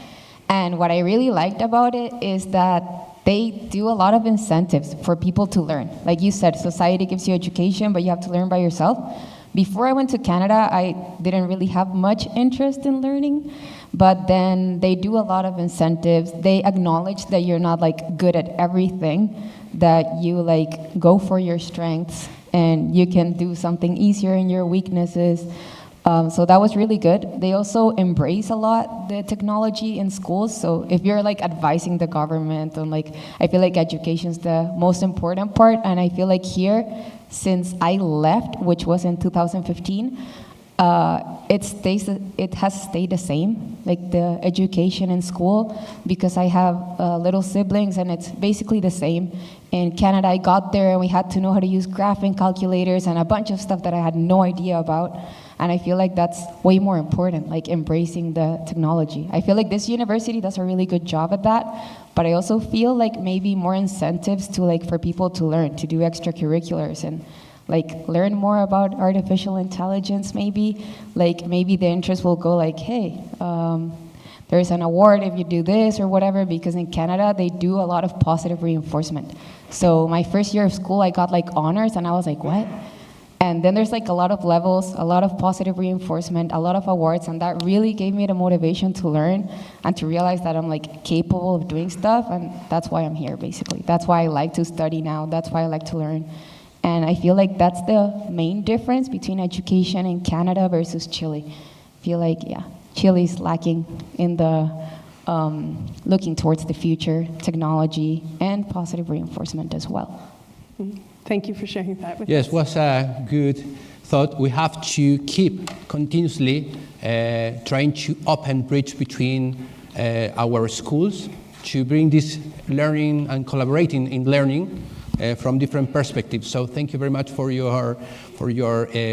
And what I really liked about it is that they do a lot of incentives for people to learn. Like you said, society gives you education, but you have to learn by yourself. Before I went to Canada, I didn't really have much interest in learning, but then they do a lot of incentives. They acknowledge that you're not good at everything, that you go for your strengths and you can do something easier in your weaknesses. So that was really good. They also embrace a lot the technology in schools. So if you're advising the government on I feel education is the most important part. And I feel here, since I left, which was in 2015, it has stayed the same, the education in school, because I have little siblings and it's basically the same. In Canada, I got there and we had to know how to use graphing calculators and a bunch of stuff that I had no idea about. And I feel that's way more important, embracing the technology. I feel this university does a really good job at that, but I also feel maybe more incentives to for people to learn, to do extracurriculars. And like learn more about artificial intelligence maybe. Like maybe the interest will go like, hey, there's an award if you do this or whatever, because in Canada they do a lot of positive reinforcement. So my first year of school I got like honors and I was like, what? And then there's like a lot of levels, a lot of positive reinforcement, a lot of awards, and that really gave me the motivation to learn and to realize that I'm like capable of doing stuff, and that's why I'm here basically. That's why I like to study now, that's why I like to learn. And I feel like that's the main difference between education in Canada versus Chile. I feel like, yeah, Chile's lacking in the looking towards the future, technology, and positive reinforcement as well. Thank you for sharing that with us. Yes, was a good thought. We have to keep continuously trying to open bridge between our schools to bring this learning and collaborating in learning from different perspectives. So thank you very much for your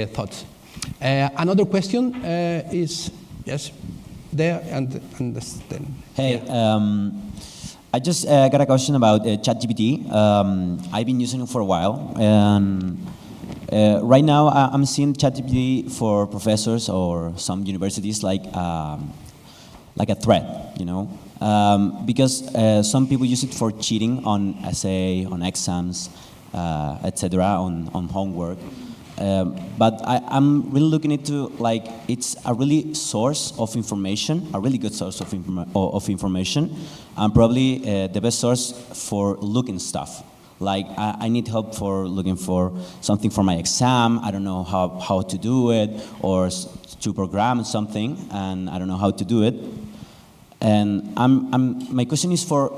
thoughts. Another question is, yes, there and then. Hey, I just got a question about ChatGPT. I've been using it for a while, and right now I'm seeing ChatGPT for professors or some universities like a threat, you know, because some people use it for cheating on essay, on exams, etc., on homework. But I'm really looking into like it's a really source of information, a really good source of information, and probably the best source for looking stuff. Like I need help for looking for something for my exam. I don't know how to do it, or to program something, and I don't know how to do it. And my question is for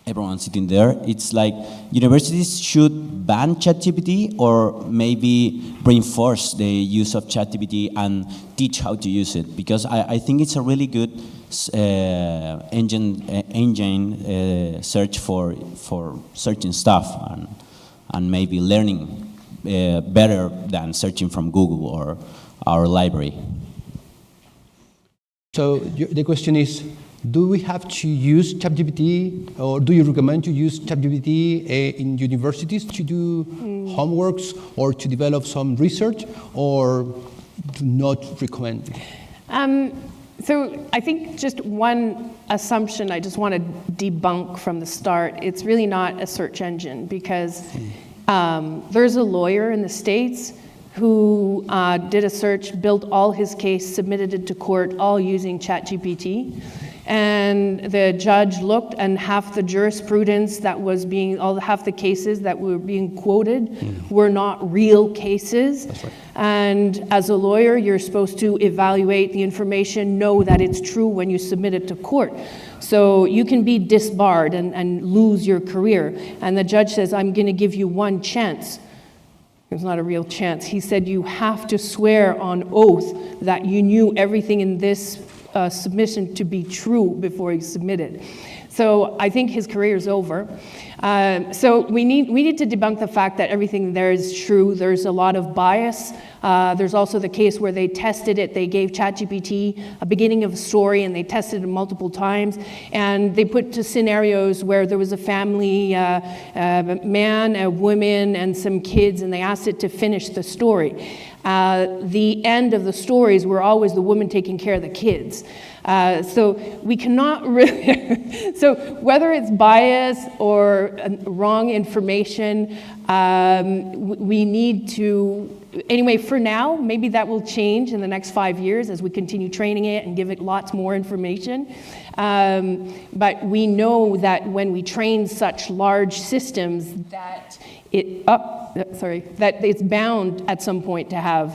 everyone sitting there. It's like universities should ban ChatGPT or maybe reinforce the use of ChatGPT and teach how to use it, because I think it's a really good engine search for searching stuff and maybe learning better than searching from Google or our library. So the question is, do we have to use ChatGPT, or do you recommend to use ChatGPT in universities to do homeworks or to develop some research, or do not recommend? So I think just one assumption I just want to debunk from the start. It's really not a search engine, because there's a lawyer in the States who did a search, built all his case, submitted it to court, all using ChatGPT. And the judge looked, and half the jurisprudence that was half the cases that were being quoted were not real cases. That's right. And as a lawyer, you're supposed to evaluate the information, know that it's true when you submit it to court. So you can be disbarred and lose your career. And the judge says, I'm going to give you one chance. It's not a real chance. He said, you have to swear on oath that you knew everything in this submission to be true before he submitted. So I think his career is over. So we need to debunk the fact that everything there is true. There's a lot of bias. There's also the case where they tested it. They gave ChatGPT a beginning of a story, and they tested it multiple times. And they put to scenarios where there was a family, a man, a woman, and some kids, and they asked it to finish the story. The end of the stories were always the woman taking care of the kids. So we cannot really, so whether it's bias or wrong information, we need to, anyway, for now, maybe that will change in the next 5 years as we continue training it and give it lots more information. But we know that when we train such large systems that that it's bound at some point to have,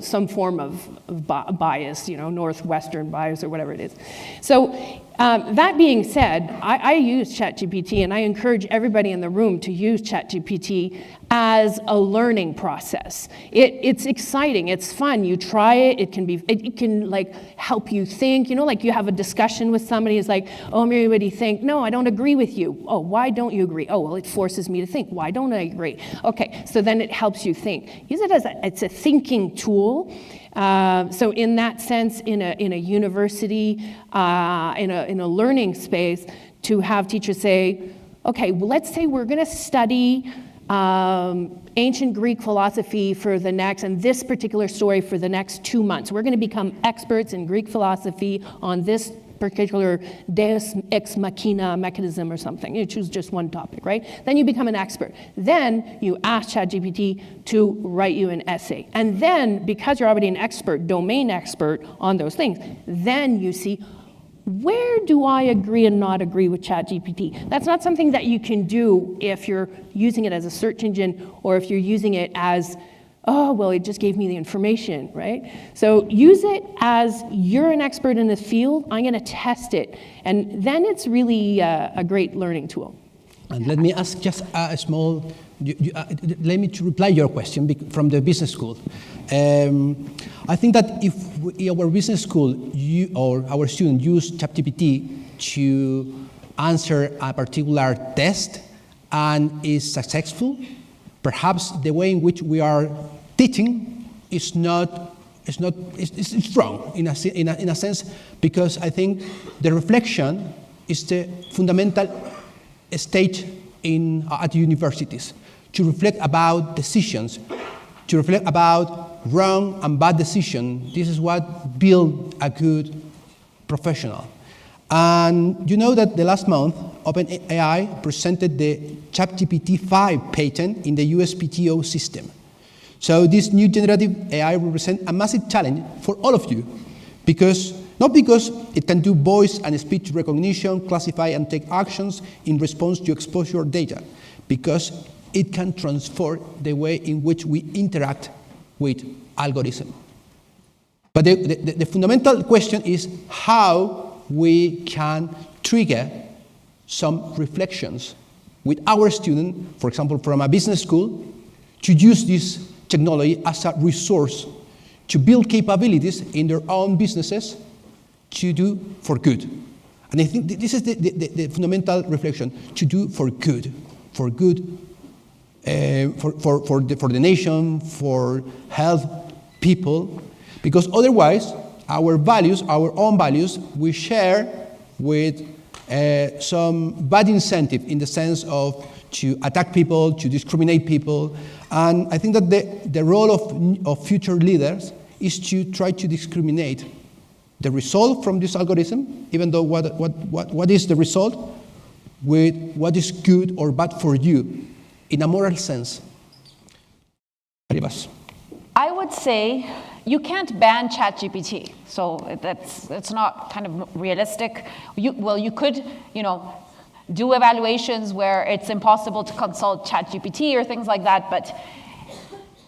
some form of bias, Northwestern bias or whatever it is. So that being said, I use ChatGPT, and I encourage everybody in the room to use ChatGPT as a learning process. It's exciting, it's fun. You try it, it can like help you think. Like you have a discussion with somebody, it's like, oh, Mary, what do you think? No, I don't agree with you. Oh, why don't you agree? Oh, well, it forces me to think. Why don't I agree? Okay, so then it helps you think. Use it as it's a thinking tool. So in that sense, in a university, in a learning space, to have teachers say, okay, well, let's say we're going to study ancient Greek philosophy for the next, and this particular story for the next 2 months. We're going to become experts in Greek philosophy on this particular deus ex machina mechanism or something. You choose just one topic, right? Then you become an expert. Then you ask ChatGPT to write you an essay. And then, because you're already an expert, domain expert on those things, then you see, where do I agree and not agree with ChatGPT? That's not something that you can do if you're using it as a search engine or if you're using it as, oh, well, it just gave me the information, right? So use it as you're an expert in this field, I'm going to test it. And then it's really a great learning tool. And let me ask just a small, let me to reply your question from the business school. I think that if our business school or our students use ChatGPT to answer a particular test and is successful, perhaps the way in which we are teaching is wrong in a sense, because I think the reflection is the fundamental stage at universities, to reflect about decisions, to reflect about wrong and bad decisions. This is what builds a good professional. And you know that the last month, OpenAI presented the ChatGPT 5 patent in the USPTO system. So this new generative AI represents a massive challenge for all of you, not because it can do voice and speech recognition, classify and take actions in response to exposure data, because it can transform the way in which we interact with algorithms. But the fundamental question is how we can trigger some reflections with our students, for example, from a business school, to use this technology as a resource to build capabilities in their own businesses to do for good. And I think this is the fundamental reflection, to do for good, for the nation, for health people, because otherwise our values, our own values, we share with some bad incentive in the sense of to attack people, to discriminate people. And I think that the role of future leaders is to try to discriminate the result from this algorithm, even though what is the result, with what is good or bad for you in a moral sense. Arribas. I would say you can't ban ChatGPT, so that's not kind of realistic. You could, do evaluations where it's impossible to consult ChatGPT or things like that. But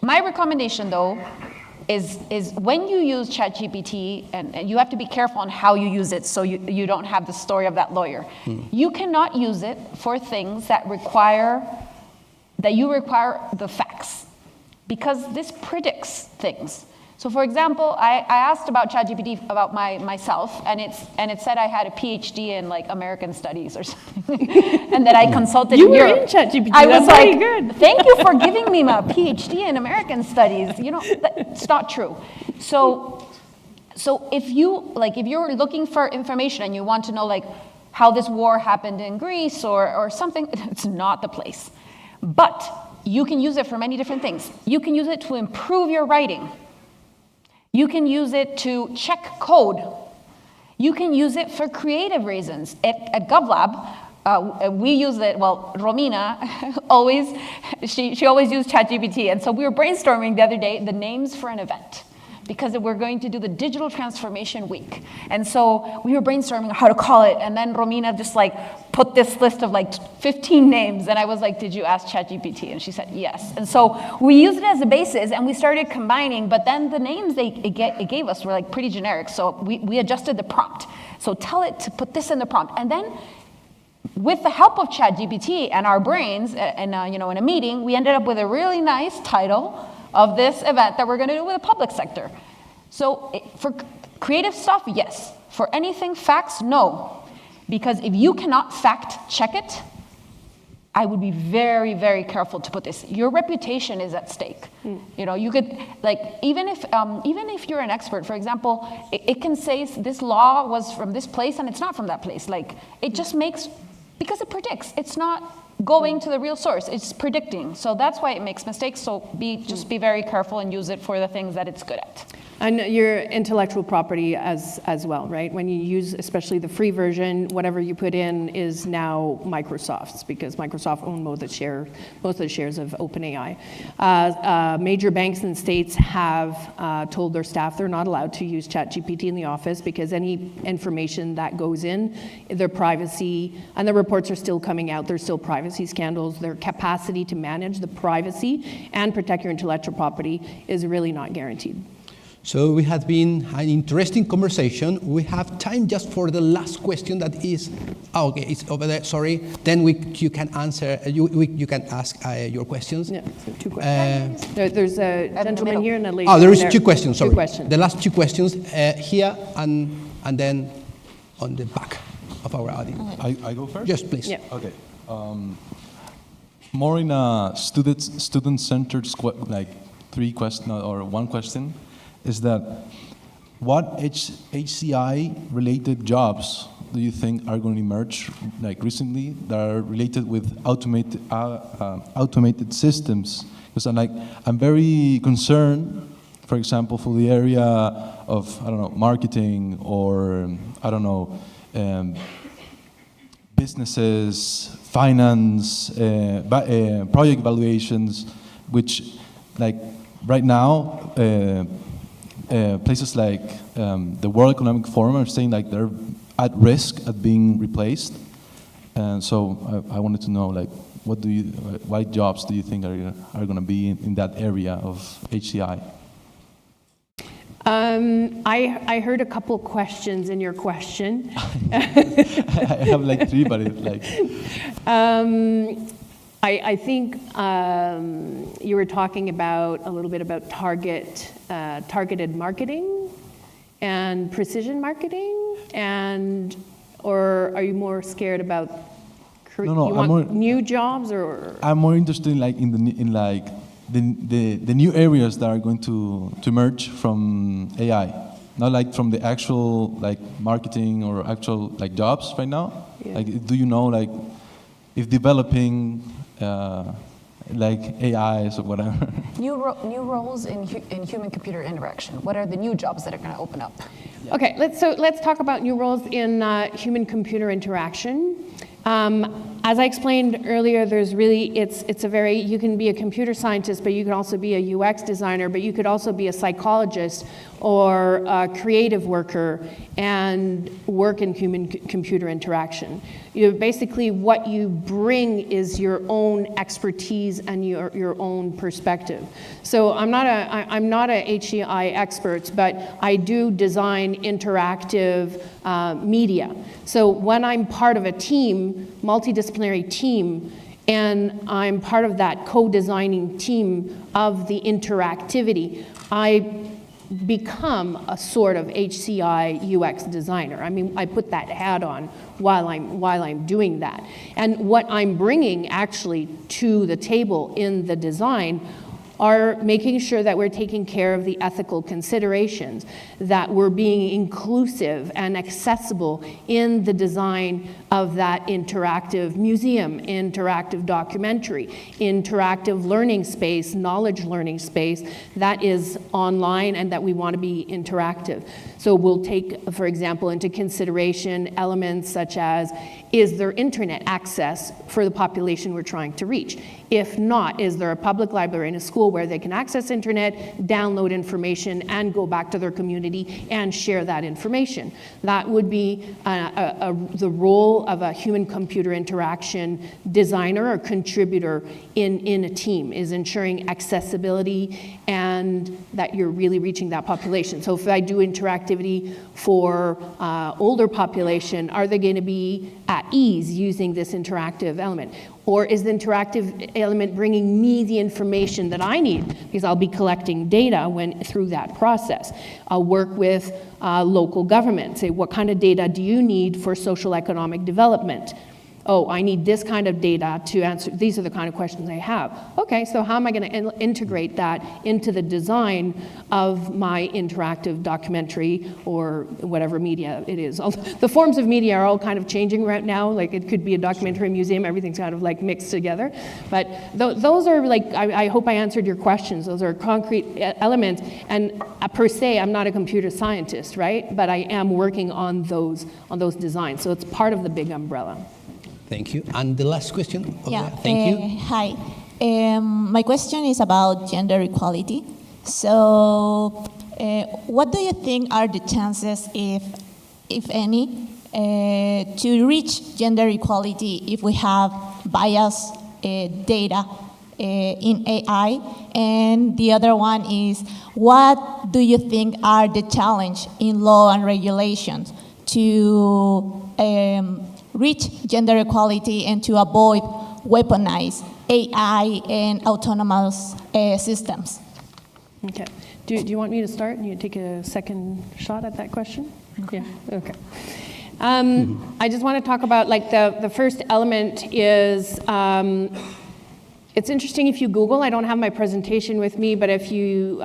my recommendation, though, is when you use ChatGPT, and you have to be careful on how you use it, so you don't have the story of that lawyer. You cannot use it for things that you require the facts, because this predicts things. So, for example, I asked about ChatGPT about myself, and it said I had a PhD in American studies or something, and that I consulted in Europe. You were in ChatGPT. I was That's very good. Thank you for giving me my PhD in American studies. It's not true. So if you're looking for information and you want to know how this war happened in Greece or something, it's not the place. But you can use it for many different things. You can use it to improve your writing. You can use it to check code. You can use it for creative reasons. At GovLab, we use it, Romina she always used ChatGPT. And so we were brainstorming the other day the names for an event, because we're going to do the Digital Transformation Week. And so we were brainstorming how to call it, and then Romina just put this list of 15 names, and I was like, did you ask ChatGPT? And she said, yes. And so we used it as a basis, and we started combining, but then the names it gave us were pretty generic, so we adjusted the prompt. So tell it to put this in the prompt, and then with the help of ChatGPT and our brains, and in a meeting, we ended up with a really nice title of this event that we're going to do with the public sector. So for creative stuff, yes. For anything facts, no. Because if you cannot fact check it, I would be very, very careful to put this. Your reputation is at stake. You could, even if you're an expert, for example, it can say this law was from this place and it's not from that place. It just makes, because it predicts. It's not going to the real source. It's predicting. So that's why it makes mistakes. So just be very careful and use it for the things that it's good at. And your intellectual property as well, right? When you use especially the free version, whatever you put in is now Microsoft's, because Microsoft owns most of the shares of OpenAI. Major banks and states have told their staff they're not allowed to use ChatGPT in the office because any information that goes in, their privacy, and the reports are still coming out, there's still privacy scandals, their capacity to manage the privacy and protect your intellectual property is really not guaranteed. So we have been an interesting conversation. We have time just for the last question that is, okay, it's over there, sorry. Then you can answer, you can ask your questions. Yeah, so 2 questions. There's a gentleman here and a lady. Oh, there is there. 2 questions, sorry. 2 questions. The last 2 questions here and then on the back of our audience. I go first? Just please. Yeah. Okay. More in a student-centered, like 3 question or 1 question, is that what HCI-related jobs do you think are going to emerge, like recently, that are related with automated systems? Because I'm very concerned, for example, for the area of, I don't know, marketing or, I don't know, businesses, finance, project evaluations, which, like, right now, places like the World Economic Forum are saying like they're at risk at being replaced, and so I wanted to know, like, what jobs do you think are going to be in that area of HCI? I heard a couple questions in your question. I have like 3, but it's like. I think you were talking about a little bit about targeted marketing and precision marketing, or are you more scared about new jobs, or? I'm more interested in the new areas that are going to emerge from AI, not like from the actual like marketing or actual like jobs right now. Yeah. Like, do you know like if developing like AIs or whatever? New roles in human-computer interaction. What are the new jobs that are going to open up? Okay, let's talk about new roles in human-computer interaction. As I explained earlier, there's really, you can be a computer scientist, but you can also be a UX designer, but you could also be a psychologist or a creative worker and work in human-computer interaction. Basically, what you bring is your own expertise and your own perspective. So I'm not a HCI expert, but I do design interactive media. So when I'm part of a team, multidisciplinary team, and I'm part of that co-designing team of the interactivity, I become a sort of HCI UX designer. I mean, I put that hat on while I'm doing that. And what I'm bringing actually to the table in the design are making sure that we're taking care of the ethical considerations, that we're being inclusive and accessible in the design of that interactive museum, interactive documentary, interactive learning space, knowledge learning space that is online and that we want to be interactive. So we'll take, for example, into consideration elements such as, is there internet access for the population we're trying to reach? If not, is there a public library in a school where they can access internet, download information, and go back to their community and share that information? That would be the role of a human-computer interaction designer or contributor in a team, is ensuring accessibility and that you're really reaching that population. So if I do interactivity for older population, are they going to be at ease using this interactive element? Or is the interactive element bringing me the information that I need? Because I'll be collecting data through that process. I'll work with local government, say, what kind of data do you need for social economic development? oh, I need this kind of data to answer, these are the kind of questions I have. Okay, so how am I going to integrate that into the design of my interactive documentary or whatever media it is? The forms of media are all kind of changing right now. Like it could be a documentary museum, everything's kind of like mixed together. But those are like, I hope I answered your questions. Those are concrete elements. And per se, I'm not a computer scientist, right? But I am working on those designs. So it's part of the big umbrella. Thank you. And the last question? Yeah. Thank you. Hi. My question is about gender equality. So, what do you think are the chances, if any, to reach gender equality if we have biased data in AI? And the other one is, what do you think are the challenges in law and regulations to reach gender equality and to avoid weaponized AI and autonomous systems? Okay. Do you want me to start and you take a second shot at that question? Okay. Yeah. Okay. I just want to talk about like the first element is it's interesting if you Google. I don't have my presentation with me, but if you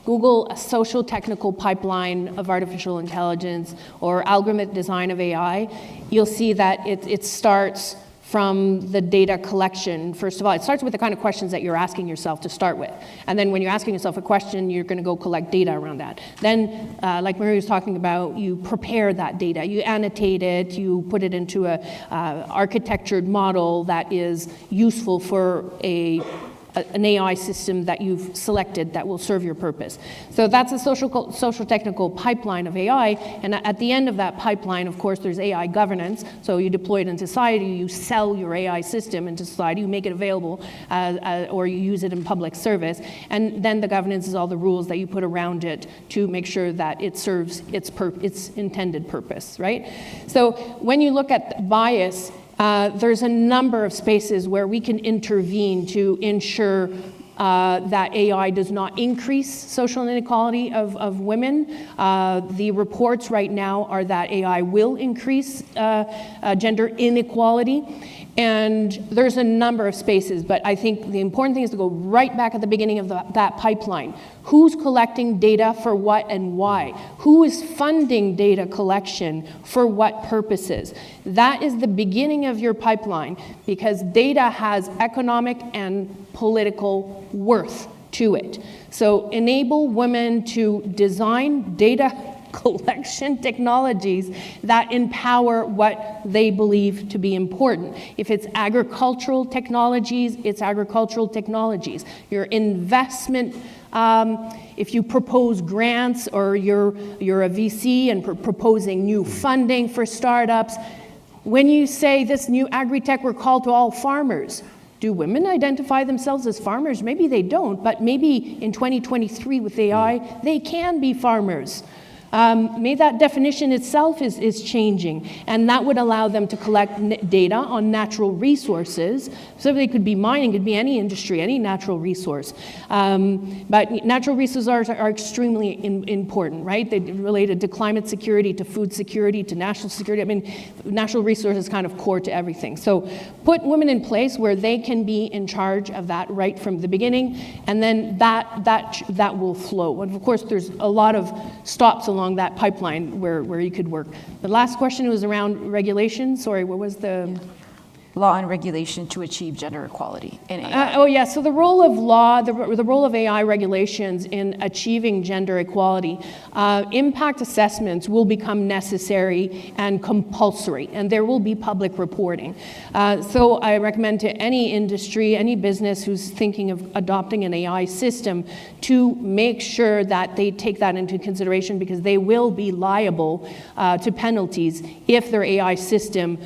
Google a social technical pipeline of artificial intelligence or algorithmic design of AI, you'll see that it starts from the data collection. First of all, it starts with the kind of questions that you're asking yourself to start with. And then when you're asking yourself a question, you're going to go collect data around that. Then, like Maria was talking about, you prepare that data. You annotate it, you put it into a architectured model that is useful for an AI system that you've selected that will serve your purpose. So that's a social technical pipeline of AI, and at the end of that pipeline, of course, there's AI governance. So you deploy it in society, you sell your AI system into society, you make it available, or you use it in public service, and then the governance is all the rules that you put around it to make sure that it serves its intended purpose, right? So when you look at bias, there's a number of spaces where we can intervene to ensure that AI does not increase social inequality of women. The reports right now are that AI will increase gender inequality. And there's a number of spaces, but I think the important thing is to go right back at the beginning of that pipeline. Who's collecting data for what and why? Who is funding data collection for what purposes? That is the beginning of your pipeline, because data has economic and political worth to it. So enable women to design data collection technologies that empower what they believe to be important. If it's agricultural technologies, it's agricultural technologies. Your investment, if you propose grants or you're a VC and proposing new funding for startups, when you say this new agri-tech, we're called to all farmers. Do women identify themselves as farmers? Maybe they don't, but maybe in 2023 with AI, they can be farmers. Maybe that definition itself is changing, and that would allow them to collect data on natural resources. So they could be mining, could be any industry, any natural resource. But natural resources are extremely important, right? They're related to climate security, to food security, to national security. I mean, natural resources is kind of core to everything. So put women in place where they can be in charge of that right from the beginning, and then that will flow. And of course, there's a lot of stops along that pipeline where you could work. The last question was around regulation. Sorry, what was the... Law and regulation to achieve gender equality in AI. Yeah, so the role of law, the role of AI regulations in achieving gender equality, impact assessments will become necessary and compulsory, and there will be public reporting. So I recommend to any industry, any business who's thinking of adopting an AI system to make sure that they take that into consideration, because they will be liable to penalties if their AI system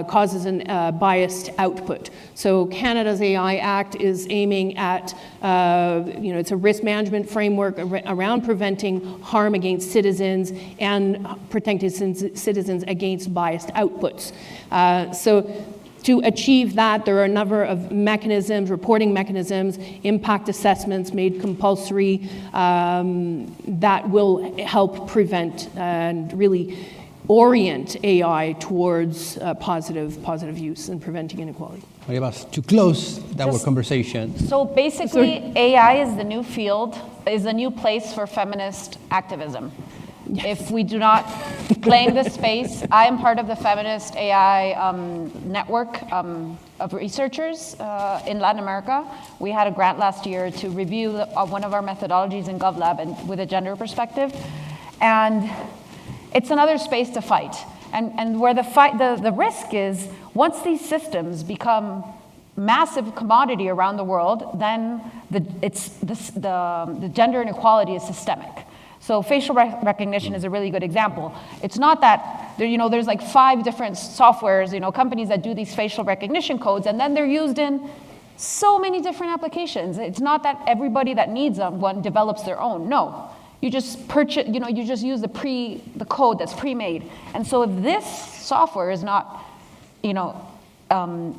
causes a biased output. So Canada's AI Act is aiming at, it's a risk management framework around preventing harm against citizens and protecting citizens against biased outputs. So to achieve that, there are a number of mechanisms, reporting mechanisms, impact assessments made compulsory that will help prevent and really orient AI towards positive use and preventing inequality. Maria Paz, to close our conversation. So basically, AI is the new field, is a new place for feminist activism. Yes. If we do not claim this space, I am part of the feminist AI network of researchers in Latin America. We had a grant last year to review one of our methodologies in GovLab and with a gender perspective. And it's another space to fight. And where the risk is, once these systems become massive commodity around the world, then the gender inequality is systemic. So facial recognition is a really good example. It's not that there's like 5 different softwares, companies that do these facial recognition codes, and then they're used in so many different applications. It's not that everybody that needs one develops their own. No, you just purchase. You just use the code that's pre-made. And so if this software is not,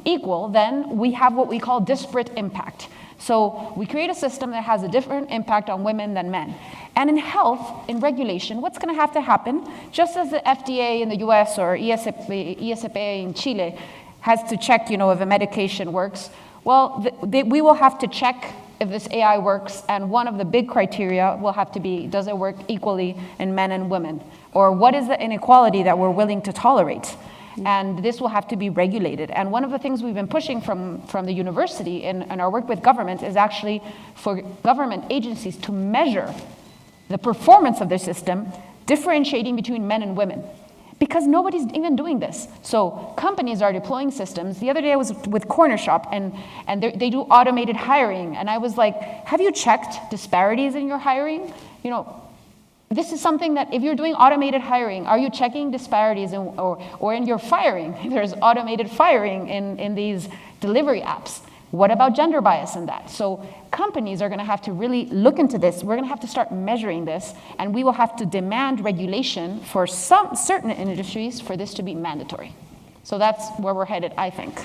equal, then we have what we call disparate impact. So we create a system that has a different impact on women than men. And in health, in regulation, what's going to have to happen, just as the FDA in the US or ESPA in Chile has to check, if a medication works, well, we will have to check if this AI works, and one of the big criteria will have to be, does it work equally in men and women? Or what is the inequality that we're willing to tolerate? And this will have to be regulated. And one of the things we've been pushing from the university in our work with government is actually for government agencies to measure the performance of their system, differentiating between men and women. Because nobody's even doing this. So companies are deploying systems. The other day I was with Corner Shop, and they do automated hiring. And I was like, have you checked disparities in your hiring? This is something that if you're doing automated hiring, are you checking disparities or in your firing? There's automated firing in these delivery apps. What about gender bias in that? So companies are going to have to really look into this. We're going to have to start measuring this, and we will have to demand regulation for some certain industries for this to be mandatory. So that's where we're headed, I think.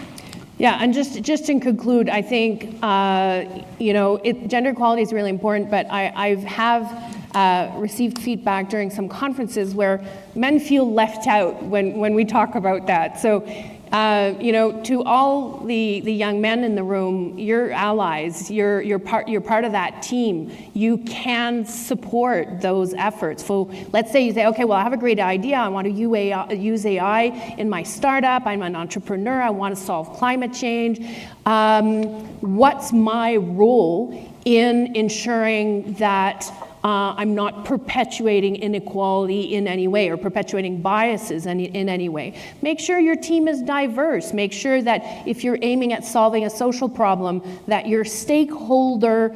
Yeah, and just to conclude, I think gender equality is really important, but I have received feedback during some conferences where men feel left out when we talk about that. So, to all the young men in the room, you're allies. You're part of that team. You can support those efforts. So let's say you say, okay, well, I have a great idea. I want to use AI in my startup. I'm an entrepreneur. I want to solve climate change. What's my role in ensuring that I'm not perpetuating inequality in any way or perpetuating biases in any way? Make sure your team is diverse. Make sure that if you're aiming at solving a social problem, that your stakeholder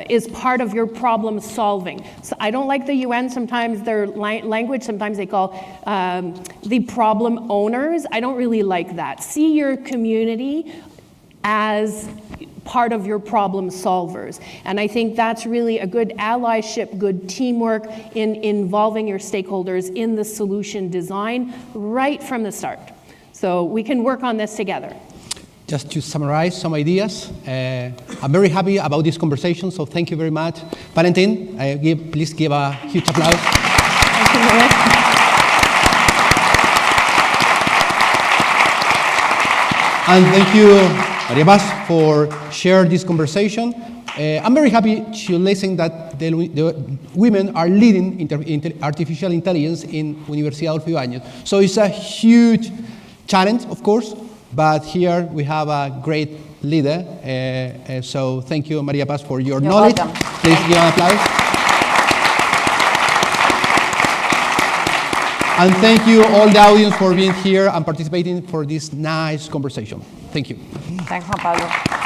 is part of your problem solving. So I don't like the UN, sometimes their language, sometimes they call the problem owners. I don't really like that. See your community as part of your problem solvers. And I think that's really a good allyship, good teamwork in involving your stakeholders in the solution design right from the start. So we can work on this together. Just to summarize some ideas, I'm very happy about this conversation, so thank you very much. Valentine, please give a huge applause. Thank you, Maria. And thank you, Maria Paz, for sharing this conversation. I'm very happy to listen that the women are leading artificial intelligence in Universidad Adolfo Ibáñez. So it's a huge challenge, of course, but here we have a great leader. So thank you, Maria Paz, for your knowledge. Welcome. Please give an applause. And thank you all the audience for being here and participating for this nice conversation. Thank you. Thanks, Juan Pablo.